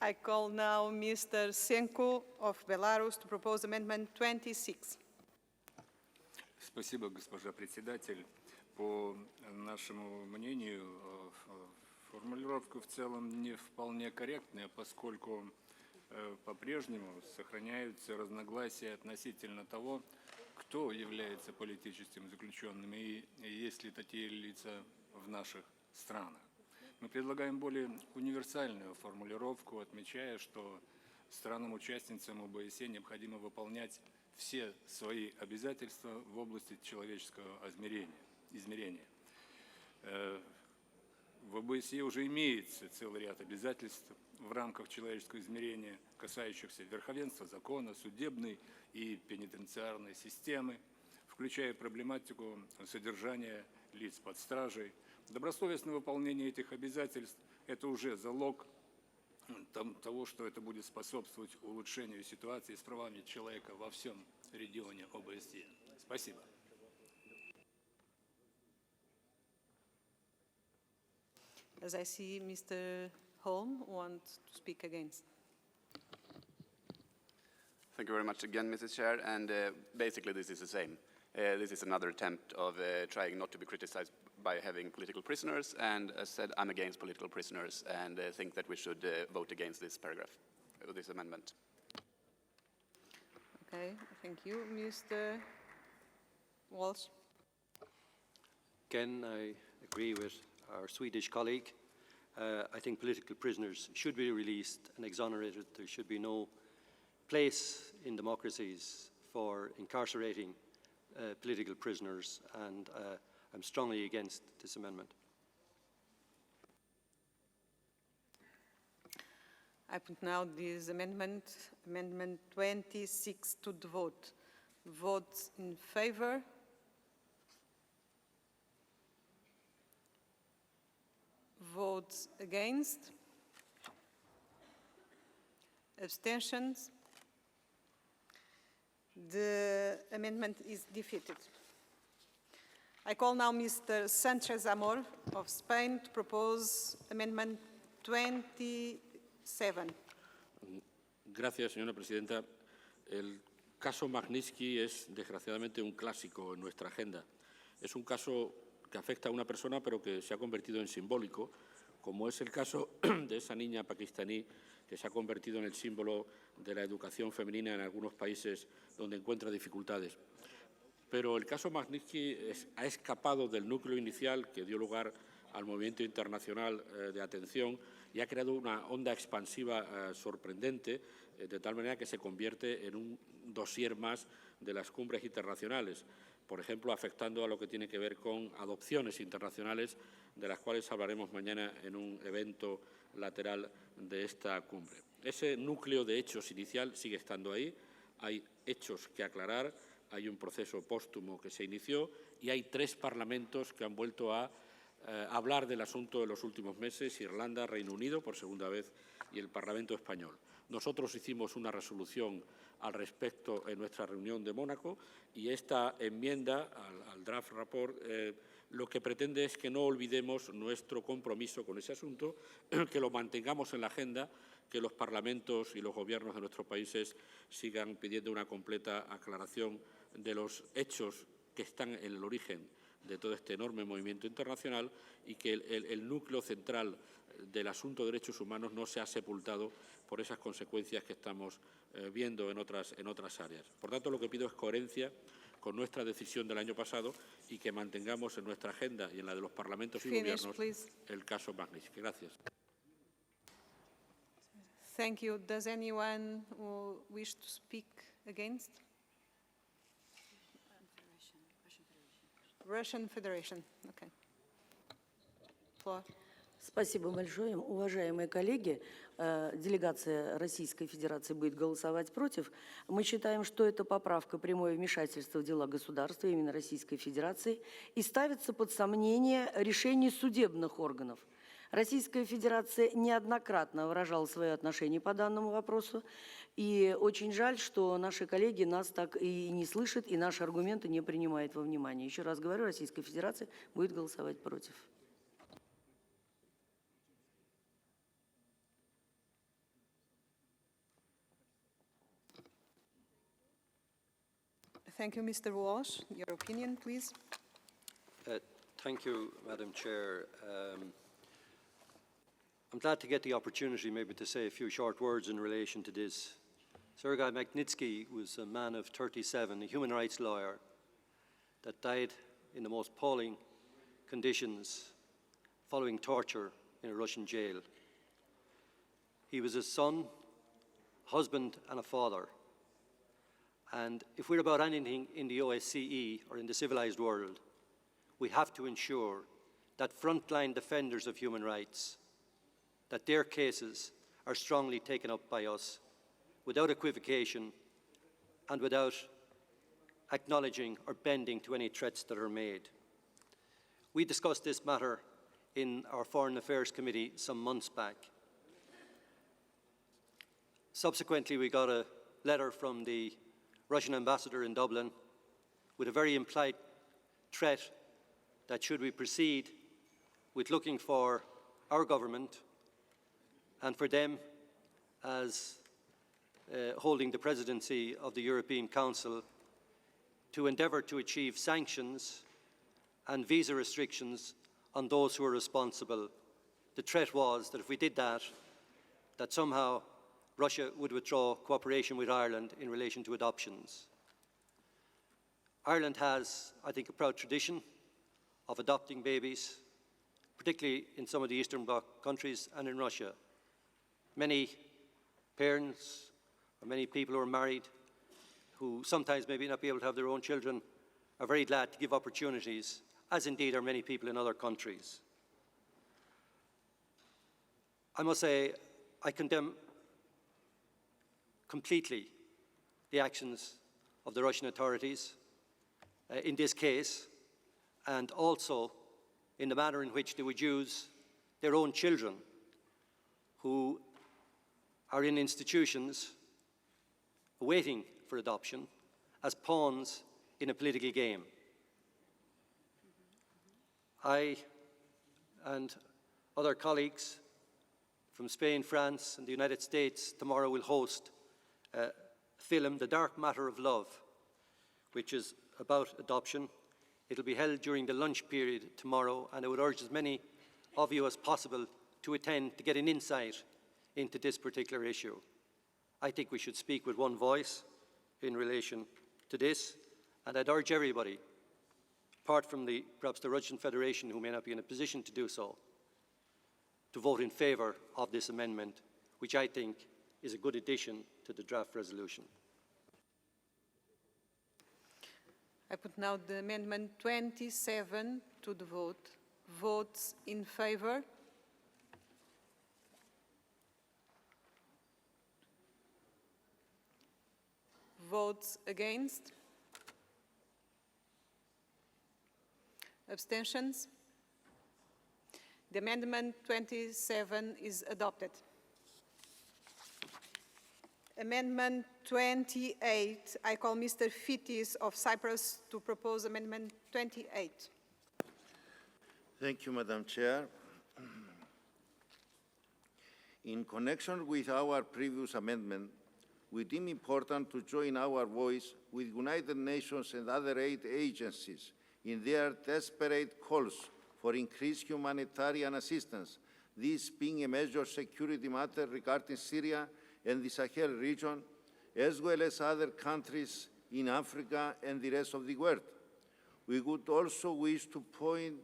Speaker 1: I call now Mr. Senko of Belarus to propose amendment 26.
Speaker 6: Спасибо, госпожа председатель. По нашему мнению, формулировка в целом не вполне корректная, поскольку по-прежнему сохраняются разногласия относительно того, кто является политическим заключенным и есть ли такие лица в наших странах. Мы предлагаем более универсальную формулировку, отмечая, что странам-участницам ОБСЕ необходимо выполнять все свои обязательства в области человеческого измерения. В ОБСЕ уже имеется целый ряд обязательств в рамках человеческого измерения, касающихся верховенства закона, судебной и пенитенциарной системы, включая проблематику содержания лиц под стражей. Добросовестное выполнение этих обязательств – это уже залог того, что это будет способствовать улучшению ситуации с правами человека во всем регионе ОБСЕ. Спасибо.
Speaker 1: As I see Mr. Holm wants to speak against.
Speaker 19: Thank you very much again, Mrs. Chair, and basically this is the same. This is another attempt of trying not to be criticized by having political prisoners, and as said, I'm against political prisoners and think that we should vote against this paragraph, this amendment.
Speaker 1: Okay, thank you. Mr. Walsh.
Speaker 3: Again, I agree with our Swedish colleague. I think political prisoners should be released and exonerated. There should be no place in democracies for incarcerating political prisoners, and I'm strongly against this amendment.
Speaker 1: I put now this amendment, Amendment 26, to the vote. Votes in favor. Votes against. Abstentions. The amendment is defeated. I call now Mr. Sanchez Amor of Spain to propose Amendment 27.
Speaker 20: Gracias, señora presidenta. El caso Magnitsky es, desgraciadamente, un clásico en nuestra agenda. Es un caso que afecta a una persona, pero que se ha convertido en simbólico, como es el caso de esa niña pakistaní que se ha convertido en el símbolo de la educación femenina en algunos países donde encuentra dificultades. Pero el caso Magnitsky ha escapado del núcleo inicial que dio lugar al movimiento internacional de atención y ha creado una onda expansiva sorprendente, de tal manera que se convierte en un dossier más de las cumbres internacionales, por ejemplo, afectando a lo que tiene que ver con adopciones internacionales, de las cuales hablaremos mañana en un evento lateral de esta cumbre. Ese núcleo de hechos inicial sigue estando ahí, hay hechos que aclarar, hay un proceso póstumo que se inició y hay 3 parlamentos que han vuelto a hablar del asunto de los últimos meses: Irlanda, Reino Unido por segunda vez y el Parlamento español. Nosotros hicimos una resolución al respecto en nuestra reunión de Mónaco y esta enmienda al draft report lo que pretende es que no olvidemos nuestro compromiso con ese asunto, que lo mantengamos en la agenda, que los parlamentos y los gobiernos de nuestros países sigan pidiendo una completa aclaración de los hechos que están en el origen de todo este enorme movimiento internacional y que el núcleo central del asunto de derechos humanos no sea sepultado por esas consecuencias que estamos viendo en otras áreas. Por tanto, lo que pido es coherencia con nuestra decisión del año pasado y que mantengamos en nuestra agenda y en la de los parlamentos y gobiernos el caso Magnitsky. Gracias.
Speaker 1: Thank you. Does anyone wish to speak against? Russian Federation. Okay. Floor.
Speaker 21: Спасибо большое. Уважаемые коллеги, делегация Российской Федерации будет голосовать против. Мы считаем, что эта поправка – прямое вмешательство в дела государства, именно Российской Федерации, и ставится под сомнение решений судебных органов. Российская Федерация неоднократно выражала свое отношение по данному вопросу, и очень жаль, что наши коллеги нас так и не слышат, и наши аргументы не принимают во внимание. Еще раз говорю, Российская Федерация будет голосовать против.
Speaker 1: Thank you, Mr. Walsh. Your opinion, please.
Speaker 3: Thank you, Madam Chair. I'm glad to get the opportunity maybe to say a few short words in relation to this. Sergei Magnitsky was a man of 37, a human rights lawyer that died in the most appalling conditions following torture in a Russian jail. He was a son, husband and a father. And if we're about anything in the OSCE or in the civilized world, we have to ensure that frontline defenders of human rights, that their cases are strongly taken up by us without equivocation and without acknowledging or bending to any threats that are made. We discussed this matter in our Foreign Affairs Committee some months back. Subsequently, we got a letter from the Russian ambassador in Dublin with a very implied threat that should we proceed with looking for our government and for them as holding the presidency of the European Council to endeavour to achieve sanctions and visa restrictions on those who are responsible. The threat was that if we did that, that somehow Russia would withdraw cooperation with Ireland in relation to adoptions. Ireland has, I think, a proud tradition of adopting babies, particularly in some of the Eastern Bloc countries and in Russia. Many parents or many people who are married who sometimes maybe not be able to have their own children are very glad to give opportunities, as indeed are many people in other countries. I must say I condemn completely the actions of the Russian authorities in this case, and also in the manner in which they would use their own children who are in institutions waiting for adoption as pawns in a political game. I and other colleagues from Spain, France and the United States tomorrow will host a film, The Dark Matter of Love, which is about adoption. It'll be held during the lunch period tomorrow, and I would urge as many of you as possible to attend to get an insight into this particular issue. I think we should speak with one voice in relation to this, and I'd urge everybody, apart from perhaps the Russian Federation, who may not be in a position to do so, to vote in favour of this amendment, which I think is a good addition to the draft resolution.
Speaker 1: I put now the amendment 27 to the vote. Votes in favour? Votes against? Abstentions? The amendment 27 is adopted. Amendment 28, I call Mr. Fitis of Cyprus to propose amendment 28.
Speaker 2: Thank you, Madam Chair. In connection with our previous amendment, we deem important to join our voice with United Nations and other aid agencies in their desperate calls for increased humanitarian assistance, this being a major security matter regarding Syria and the Sahel region, as well as other countries in Africa and the rest of the world. We would also wish to point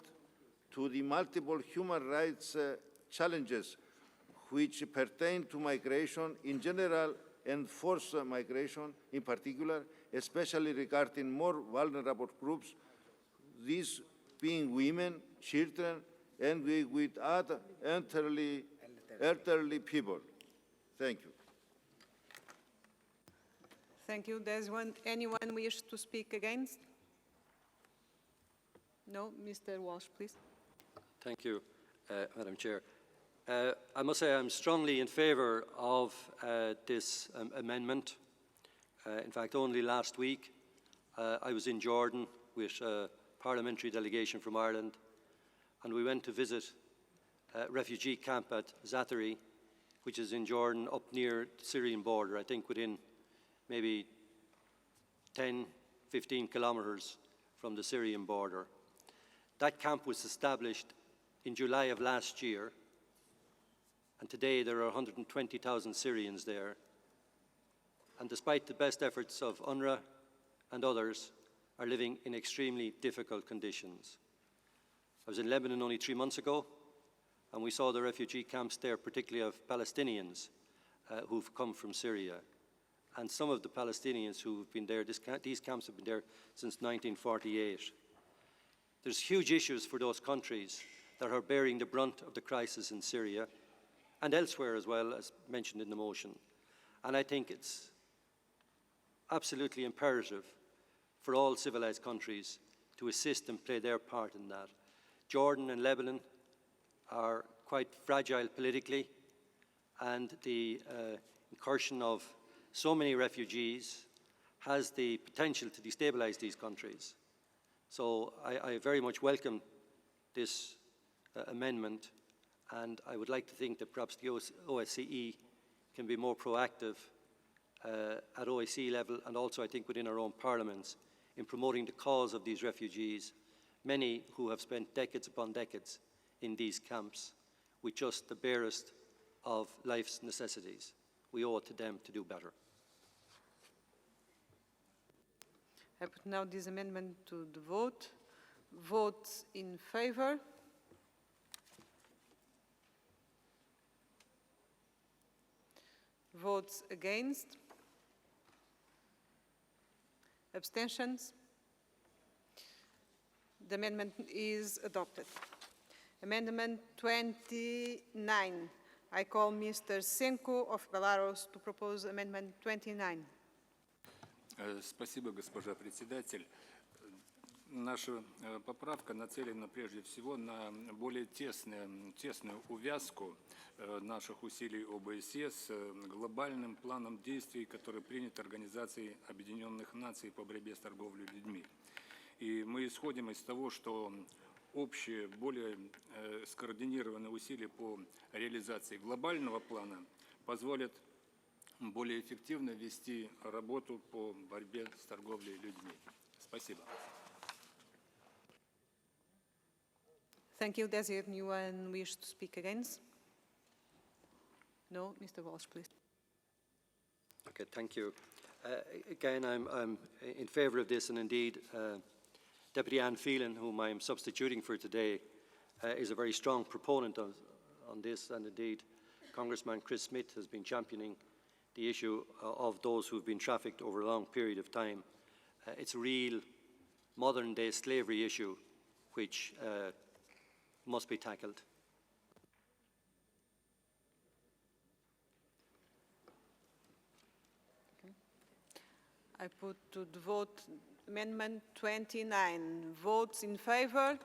Speaker 2: to the multiple human rights challenges which pertain to migration in general and forced migration in particular, especially regarding more vulnerable groups, these being women, children, and with other elderly people. Thank you.
Speaker 1: Thank you. Does anyone wish to speak against? No? Mr. Walsh, please.
Speaker 3: Thank you, Madam Chair. I must say I'm strongly in favour of this amendment. In fact, only last week I was in Jordan with a parliamentary delegation from Ireland, and we went to visit a refugee camp at Zaatari, which is in Jordan up near the Syrian border, I think within maybe 10, 15 kilometres from the Syrian border. That camp was established in July of last year, and today there are 120,000 Syrians there. And despite the best efforts of UNRWA and others, are living in extremely difficult conditions. I was in Lebanon only 3 months ago, and we saw the refugee camps there, particularly of Palestinians who've come from Syria. And some of the Palestinians who've been there, these camps have been there since 1948. There's huge issues for those countries that are bearing the brunt of the crisis in Syria and elsewhere as well, as mentioned in the motion. And I think it's absolutely imperative for all civilized countries to assist and play their part in that. Jordan and Lebanon are quite fragile politically, and the incursion of so many refugees has the potential to destabilize these countries. So I very much welcome this amendment, and I would like to think that perhaps the OSCE can be more proactive at OSCE level, and also I think within our own parliaments, in promoting the cause of these refugees, many who have spent decades upon decades in these camps with just the barest of life's necessities. We owe it to them to do better.
Speaker 1: I put now this amendment to the vote. Votes in favour? Votes against? Abstentions? The amendment is adopted. Amendment 29. I call Mr. Senko of Belarus to propose Amendment 29.
Speaker 6: Спасибо, госпожа председатель. Наша поправка нацелена прежде всего на более тесную увязку наших усилий ОБСЕ с глобальным планом действий, который принят Организацией Объединенных Наций по борьбе с торговлей людьми. И мы исходим из того, что общие, более скоординированные усилия по реализации глобального плана позволят более эффективно вести работу по борьбе с торговлей людьми. Спасибо.
Speaker 1: Thank you. Does anyone wish to speak against? No? Mr. Walsh, please.
Speaker 3: Okay, thank you. Again, I'm in favour of this, and indeed, Deputy Anne Phelan, whom I'm substituting for today, is a very strong proponent on this, and indeed Congressman Chris Smith has been championing the issue of those who have been trafficked over a long period of time. It's a real modern-day slavery issue which must be tackled.
Speaker 1: I put to the vote Amendment 29. Votes in favor?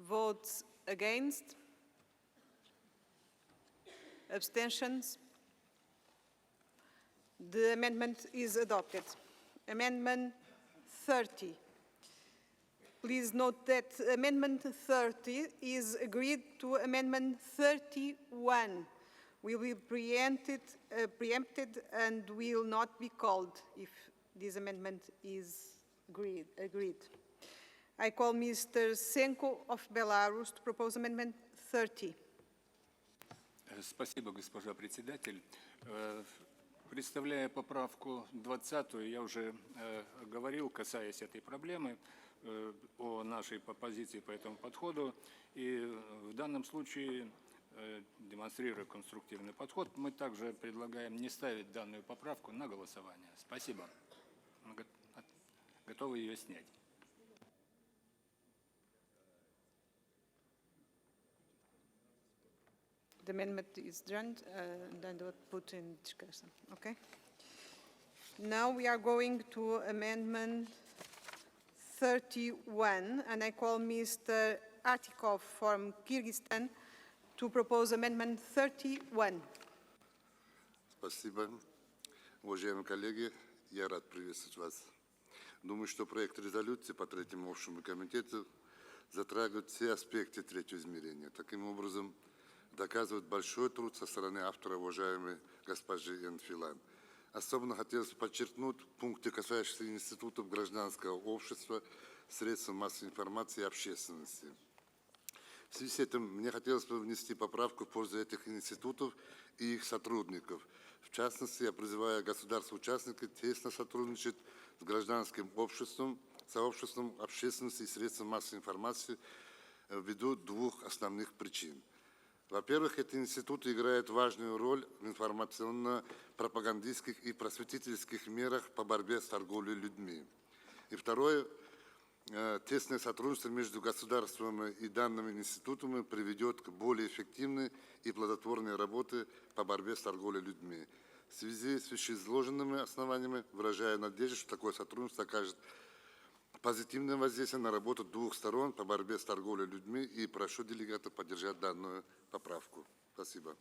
Speaker 1: Votes against? Abstentions? The amendment is adopted. Amendment 30. Please note that Amendment 30 is agreed to Amendment 31. Will be preempted and will not be called if this amendment is agreed. I call Mr. Senko of Belarus to propose Amendment 30.
Speaker 6: Спасибо, госпожа председатель. Представляя поправку 20-ю, я уже говорил, касаясь этой проблемы, о нашей позиции по этому подходу. И в данном случае, демонстрируя конструктивный подход, мы также предлагаем не ставить данную поправку на голосование. Спасибо. Мы готовы ее снять.
Speaker 1: The amendment is adjourned and then put in discussion. Okay. Now we are going to Amendment 31, and I call Mr. Artikov from Kyrgyzstan to propose Amendment 31.
Speaker 4: Спасибо. Уважаемые коллеги, я рад приветствовать вас. Думаю, что проект резолюции по Третьему общему комитету затрагивает все аспекты третьего измерения. Таким образом, доказывает большой труд со стороны автора, уважаемой госпожи Энфилан. Особенно хотелось подчеркнуть пункты, касающиеся институтов гражданского общества, средств массовой информации и общественности. В связи с этим мне хотелось бы внести поправку в пользу этих институтов и их сотрудников. В частности, я призываю государства-участника тесно сотрудничать с гражданским обществом, сообществом общественности и средством массовой информации ввиду двух основных причин. Во-первых, эти институты играют важную роль в информационно-пропагандистских и просветительских мерах по борьбе с торговлей людьми. И второе, тесное сотрудничество между государством и данными институтами приведет к более эффективной и плодотворной работе по борьбе с торговлей людьми. В связи с вышеизложенными основаниями выражаю надежду, что такое сотрудничество окажет позитивное воздействие на работу двух сторон по борьбе с торговлей людьми, и прошу делегатов поддержать данную поправку. Спасибо.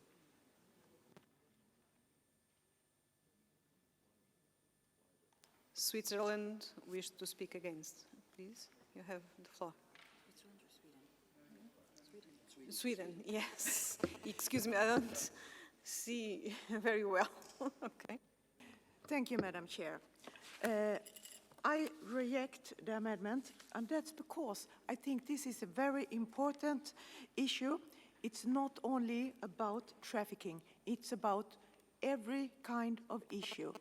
Speaker 1: Switzerland wished to speak against. Please, you have the floor. Sweden, yes. Excuse me, I don't see very well. Okay.
Speaker 10: Thank you, Madam Chair. I reject the amendment, and that's because I think this is a very important issue. It's not only about trafficking, it's about every kind of issue,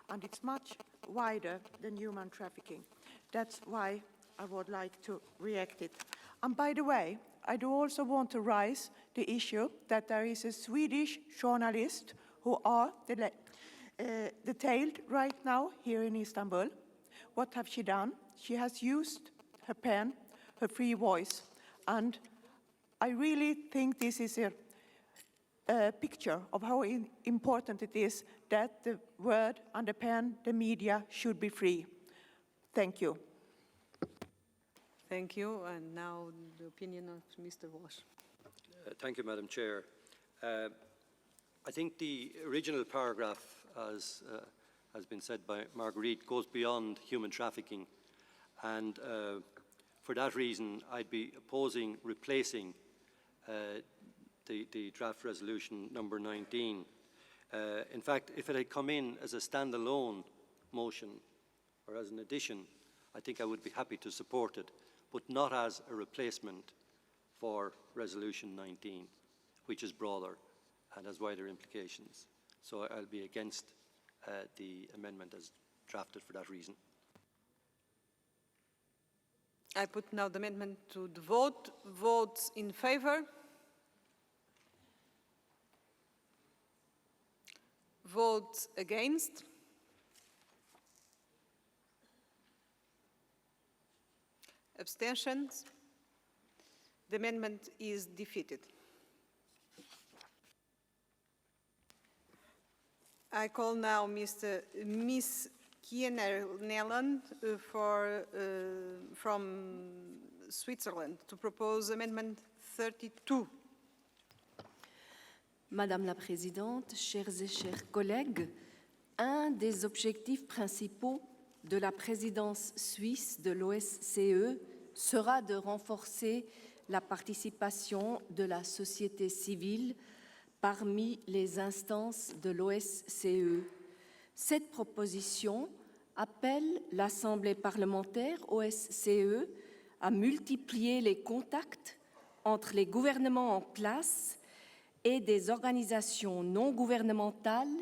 Speaker 10: and it's much wider than human trafficking. That's why I would like to reject it. And by the way, I do also want to raise the issue that there is a Swedish journalist who are detained right now here in Istanbul. What have she done? She has used her pen, her free voice, and I really think this is a picture of how important it is that the word and the pen, the media, should be free. Thank you.
Speaker 1: Thank you, and now the opinion of Mr. Walsh.
Speaker 3: Thank you, Madam Chair. I think the original paragraph, as has been said by Marguerite, goes beyond human trafficking, and for that reason I'd be opposing replacing the draft resolution number 19. In fact, if it had come in as a standalone motion or as an addition, I think I would be happy to support it, but not as a replacement for resolution 19, which is broader and has wider implications. So I'll be against the amendment as drafted for that reason.
Speaker 1: I put now the amendment to the vote. Votes in favor? Votes against? Abstentions? The amendment is defeated. I call now Miss Kienel-Nelland from Switzerland to propose Amendment 32.
Speaker 8: Madame la Présidente, chers et chers collègues, un des objectifs principaux de la présidence suisse de l'OSCE sera de renforcer la participation de la société civile parmi les instances de l'OSCE. Cette proposition appelle l'Assemblée parlementaire OSCE à multiplier les contacts entre les gouvernements en place et des organisations non gouvernementales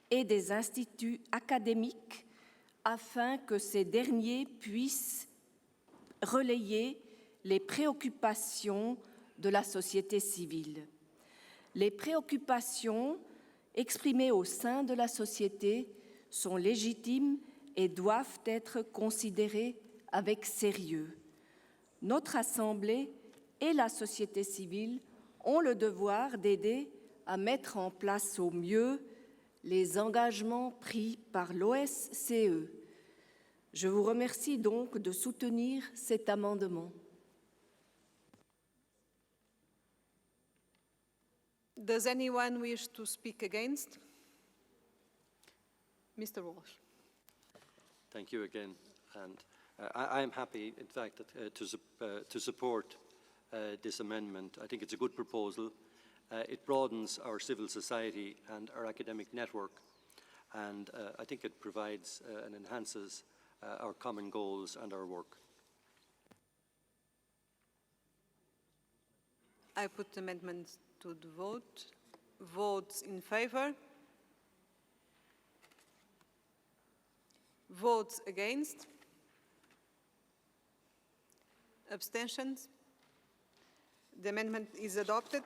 Speaker 8: et des instituts académiques afin que ces derniers puissent relayer les préoccupations de la société civile. Les préoccupations exprimées au sein de la société sont légitimes et doivent être considérées avec sérieux. Notre Assemblée et la société civile ont le devoir d'aider à mettre en place au mieux les engagements pris par l'OSCE. Je vous remercie donc de soutenir cet amendement.
Speaker 1: Does anyone wish to speak against? Mr. Walsh.
Speaker 3: Thank you again. And I am happy, in fact, to support this amendment. I think it's a good proposal. It broadens our civil society and our academic network, and I think it provides and enhances our common goals and our work.
Speaker 1: I put amendments to the vote. Votes in favor? Votes against? Abstentions? The amendment is adopted.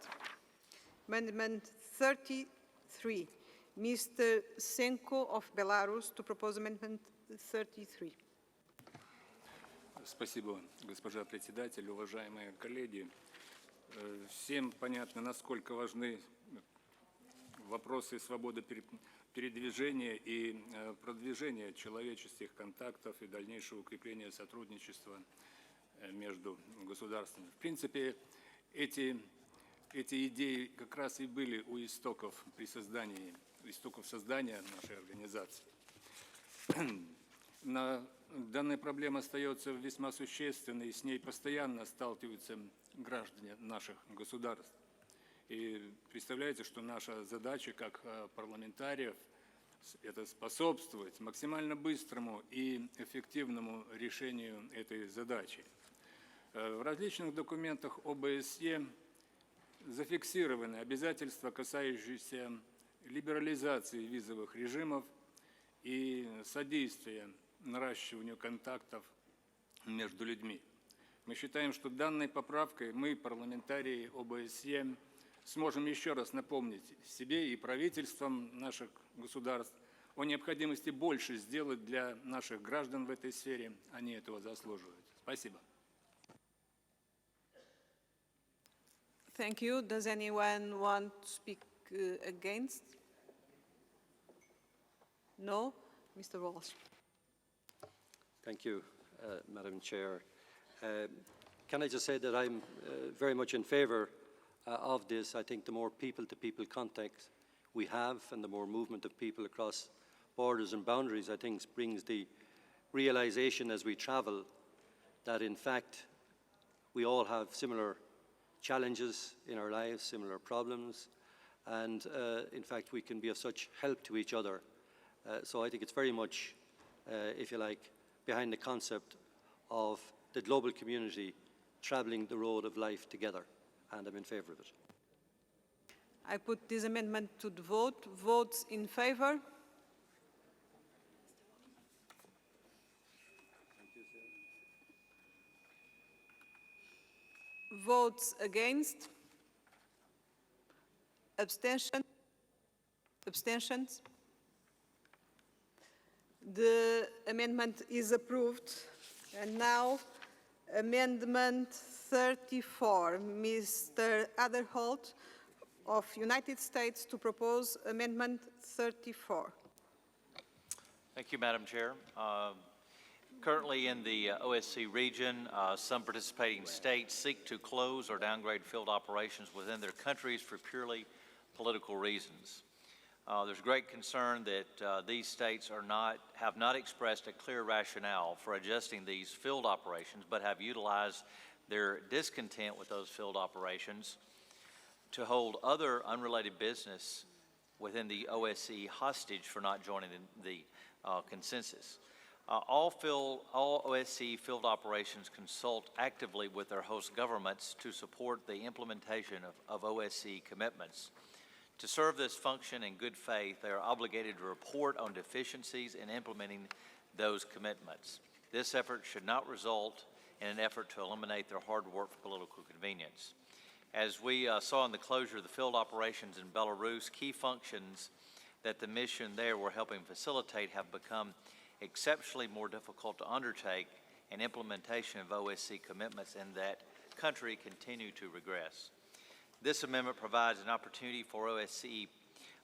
Speaker 1: Amendment 33. Mr. Senko of Belarus to propose amendment 33.
Speaker 6: Спасибо, госпожа председатель, уважаемые коллеги. Всем понятно, насколько важны вопросы свободы передвижения и продвижения человеческих контактов и дальнейшего укрепления сотрудничества между государствами. В принципе, эти идеи как раз и были у истоков создания нашей организации. Данная проблема остается весьма существенной, и с ней постоянно сталкиваются граждане наших государств. И представляете, что наша задача как парламентариев – это способствовать максимально быстрому и эффективному решению этой задачи. В различных документах ОБСЕ зафиксированы обязательства, касающиеся либерализации визовых режимов и содействия наращиванию контактов между людьми. Мы считаем, что данной поправкой мы, парламентарии ОБСЕ, сможем еще раз напомнить себе и правительствам наших государств о необходимости больше сделать для наших граждан в этой сфере. Они этого заслуживают. Спасибо.
Speaker 1: Thank you. Does anyone want to speak against? No? Mr. Walsh.
Speaker 3: Thank you, Madam Chair. Can I just say that I'm very much in favour of this. I think the more people-to-people contact we have and the more movement of people across borders and boundaries, I think brings the realisation as we travel that in fact we all have similar challenges in our lives, similar problems, and in fact we can be of such help to each other. So I think it's very much, if you like, behind the concept of the global community travelling the road of life together, and I'm in favour of it.
Speaker 1: I put this amendment to the vote. Votes in favour? Votes against? Abstention? Abstentions? The amendment is approved. And now, Amendment 34, Mr. Adderholt of United States to propose Amendment 34.
Speaker 7: Thank you, Madam Chair. Currently in the OSC region, some participating states seek to close or downgrade field operations within their countries for purely political reasons. There's great concern that these states have not expressed a clear rationale for adjusting these field operations, but have utilized their discontent with those field operations to hold other unrelated business within the OSCE hostage for not joining the consensus. All OSCE field operations consult actively with their host governments to support the implementation of OSCE commitments. To serve this function in good faith, they are obligated to report on deficiencies in implementing those commitments. This effort should not result in an effort to eliminate their hard work for political convenience. As we saw in the closure of the field operations in Belarus, key functions that the mission there were helping facilitate have become exceptionally more difficult to undertake, and implementation of OSCE commitments in that country continue to regress. This amendment provides an opportunity for OSCE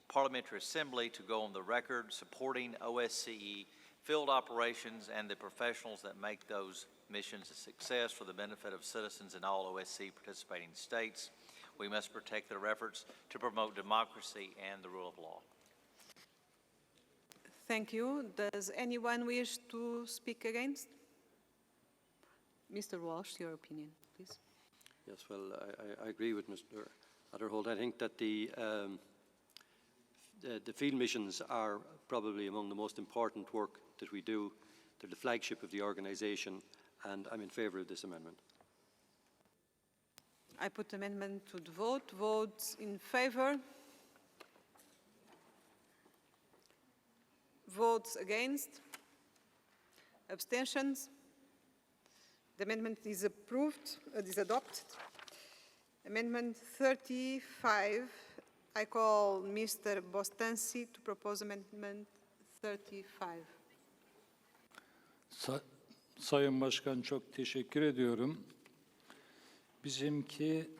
Speaker 7: Parliamentary Assembly to go on the record supporting OSCE field operations and the professionals that make those missions a success for the benefit of citizens in all OSCE participating states. We must protect their efforts to promote democracy and the rule of law.
Speaker 1: Thank you. Does anyone wish to speak against? Mr. Walsh, your opinion, please.
Speaker 3: Yes, well, I agree with Mr. Adderholt. I think that the field missions are probably among the most important work that we do. They're the flagship of the organisation, and I'm in favour of this amendment.
Speaker 1: I put amendment to the vote. Votes in favour. Votes against. Abstentions. The amendment is approved, is adopted. Amendment 35, I call Mr. Bostansi to propose amendment 35.
Speaker 22: Sayın Başkan, çok teşekkür ediyorum. Bizimki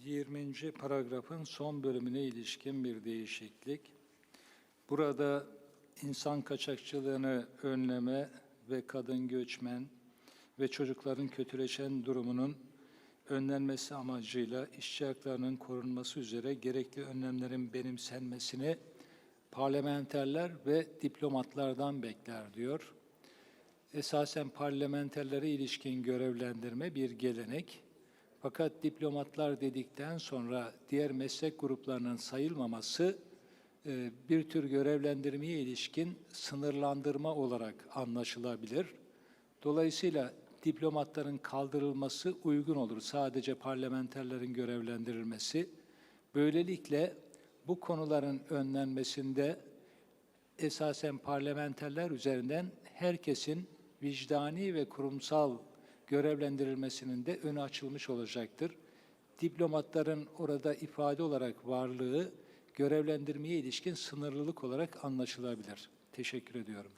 Speaker 22: 20. paragrafın son bölümüne ilişkin bir değişiklik. Burada insan kaçakçılığını önleme ve kadın göçmen ve çocukların kötüleşen durumunun önlenmesi amacıyla işçi haklarının korunması üzere gerekli önlemlerin benimsenmesini parlamenterler ve diplomatlardan bekler diyor. Esasen parlamenterlere ilişkin görevlendirme bir gelenek. Fakat diplomatlar dedikten sonra diğer meslek gruplarının sayılmaması bir tür görevlendirmeye ilişkin sınırlandırma olarak anlaşılabilir. Dolayısıyla diplomatların kaldırılması uygun olur. Sadece parlamenterlerin görevlendirilmesi. Böylelikle bu konuların önlenmesinde esasen parlamenterler üzerinden herkesin vicdani ve kurumsal görevlendirilmesinin de önü açılmış olacaktır. Diplomatların orada ifade olarak varlığı görevlendirmeye ilişkin sınırlılık olarak anlaşılabilir. Teşekkür ediyorum.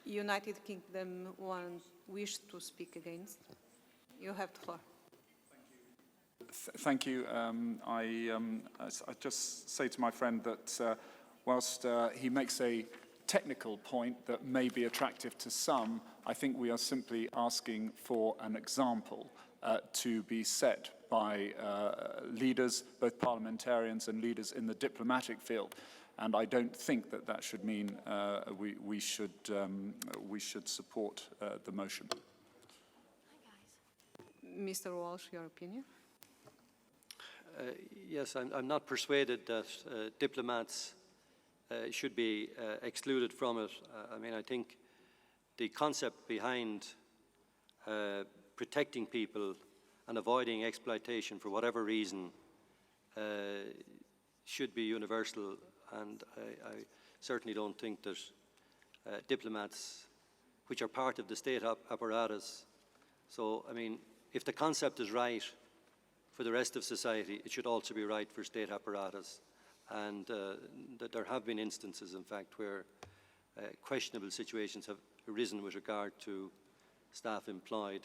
Speaker 1: United Kingdom wish to speak against. You have the floor.
Speaker 16: Thank you. I just say to my friend that whilst he makes a technical point that may be attractive to some, I think we are simply asking for an example to be set by leaders, both parliamentarians and leaders in the diplomatic field. And I don't think that that should mean we should support the motion.
Speaker 1: Mr. Walsh, your opinion?
Speaker 3: Yes, I'm not persuaded that diplomats should be excluded from it. I mean, I think the concept behind protecting people and avoiding exploitation for whatever reason should be universal, and I certainly don't think that diplomats which are part of the state apparatus. So, I mean, if the concept is right for the rest of society, it should also be right for state apparatus. And that there have been instances, in fact, where questionable situations have arisen with regard to staff employed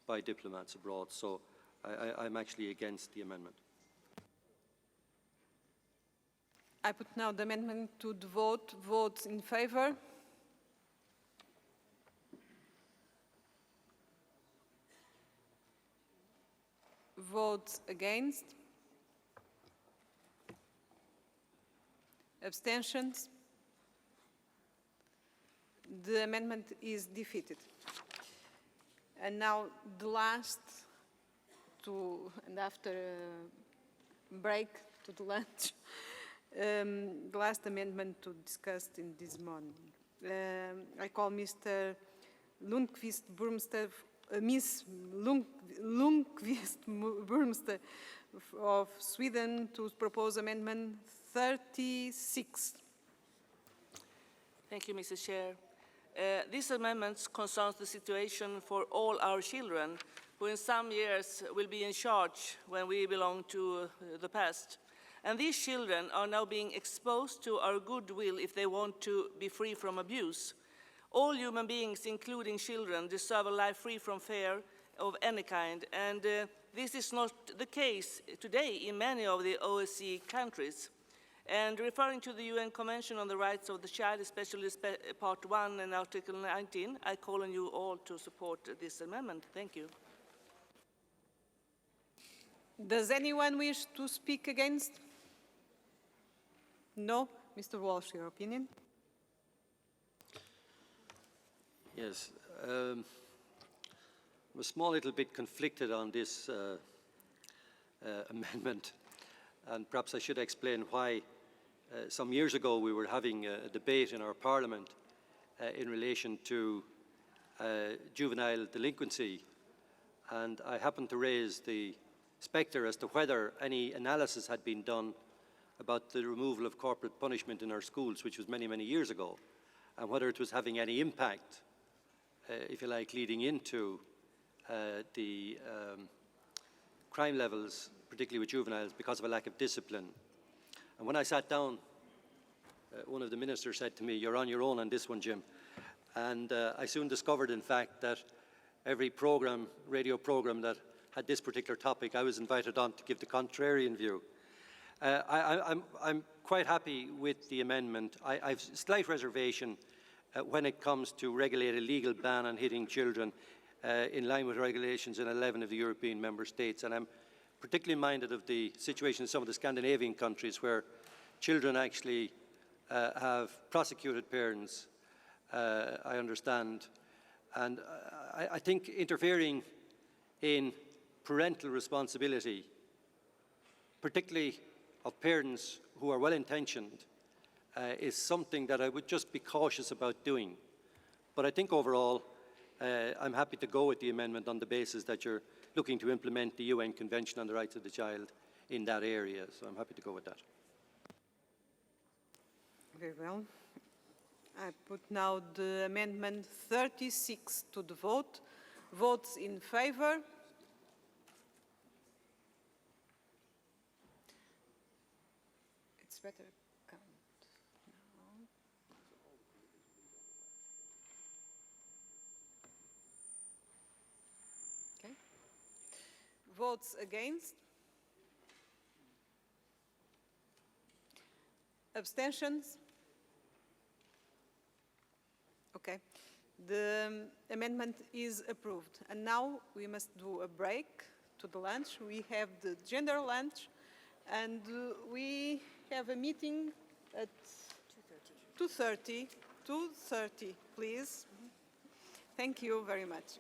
Speaker 3: by diplomats abroad. So I'm actually against the amendment.
Speaker 1: I put now the amendment to the vote. Votes in favor? Votes against? Abstentions? The amendment is defeated. And now the last and after a break to the lunch, the last amendment to discuss in this morning. I call Mr. Lundqvist Burmster, Miss Lundqvist Burmster of Sweden to propose amendment 36.
Speaker 14: Thank you, Mrs. Chair. This amendment concerns the situation for all our children who in some years will be in charge when we belong to the past. And these children are now being exposed to our goodwill if they want to be free from abuse. All human beings, including children, deserve a life free from fear of any kind, and this is not the case today in many of the OSCE countries. And referring to the UN Convention on the Rights of the Child, especially Part 1 and Article 19, I call on you all to support this amendment. Thank you.
Speaker 1: Does anyone wish to speak against? No? Mr. Walsh, your opinion?
Speaker 3: Yes. I'm a small little bit conflicted on this amendment, and perhaps I should explain why. Some years ago we were having a debate in our Parliament in relation to juvenile delinquency, and I happened to raise the spectre as to whether any analysis had been done about the removal of corporal punishment in our schools, which was many, many years ago, and whether it was having any impact, if you like, leading into the crime levels, particularly with juveniles, because of a lack of discipline. And when I sat down, one of the ministers said to me, "You're on your own on this one, Jim." And I soon discovered, in fact, that every program, radio program that had this particular topic, I was invited on to give the contrarian view. I'm quite happy with the amendment. I have slight reservation when it comes to regulate a legal ban on hitting children in line with regulations in 11 of the European member states. And I'm particularly minded of the situation in some of the Scandinavian countries where children actually have prosecuted parents, I understand. And I think interfering in parental responsibility, particularly of parents who are well-intentioned, is something that I would just be cautious about doing. But I think overall, I'm happy to go with the amendment on the basis that you're looking to implement the UN Convention on the Rights of the Child in that area. So I'm happy to go with that.
Speaker 1: Very well. I put now the amendment 36 to the vote. Votes in favor? It's better count now. Okay. Votes against? Abstentions? Okay. The amendment is approved. And now we must do a break to the lunch. We have the gender lunch, and we have a meeting at 2:30. 2:30, please. Thank you very much.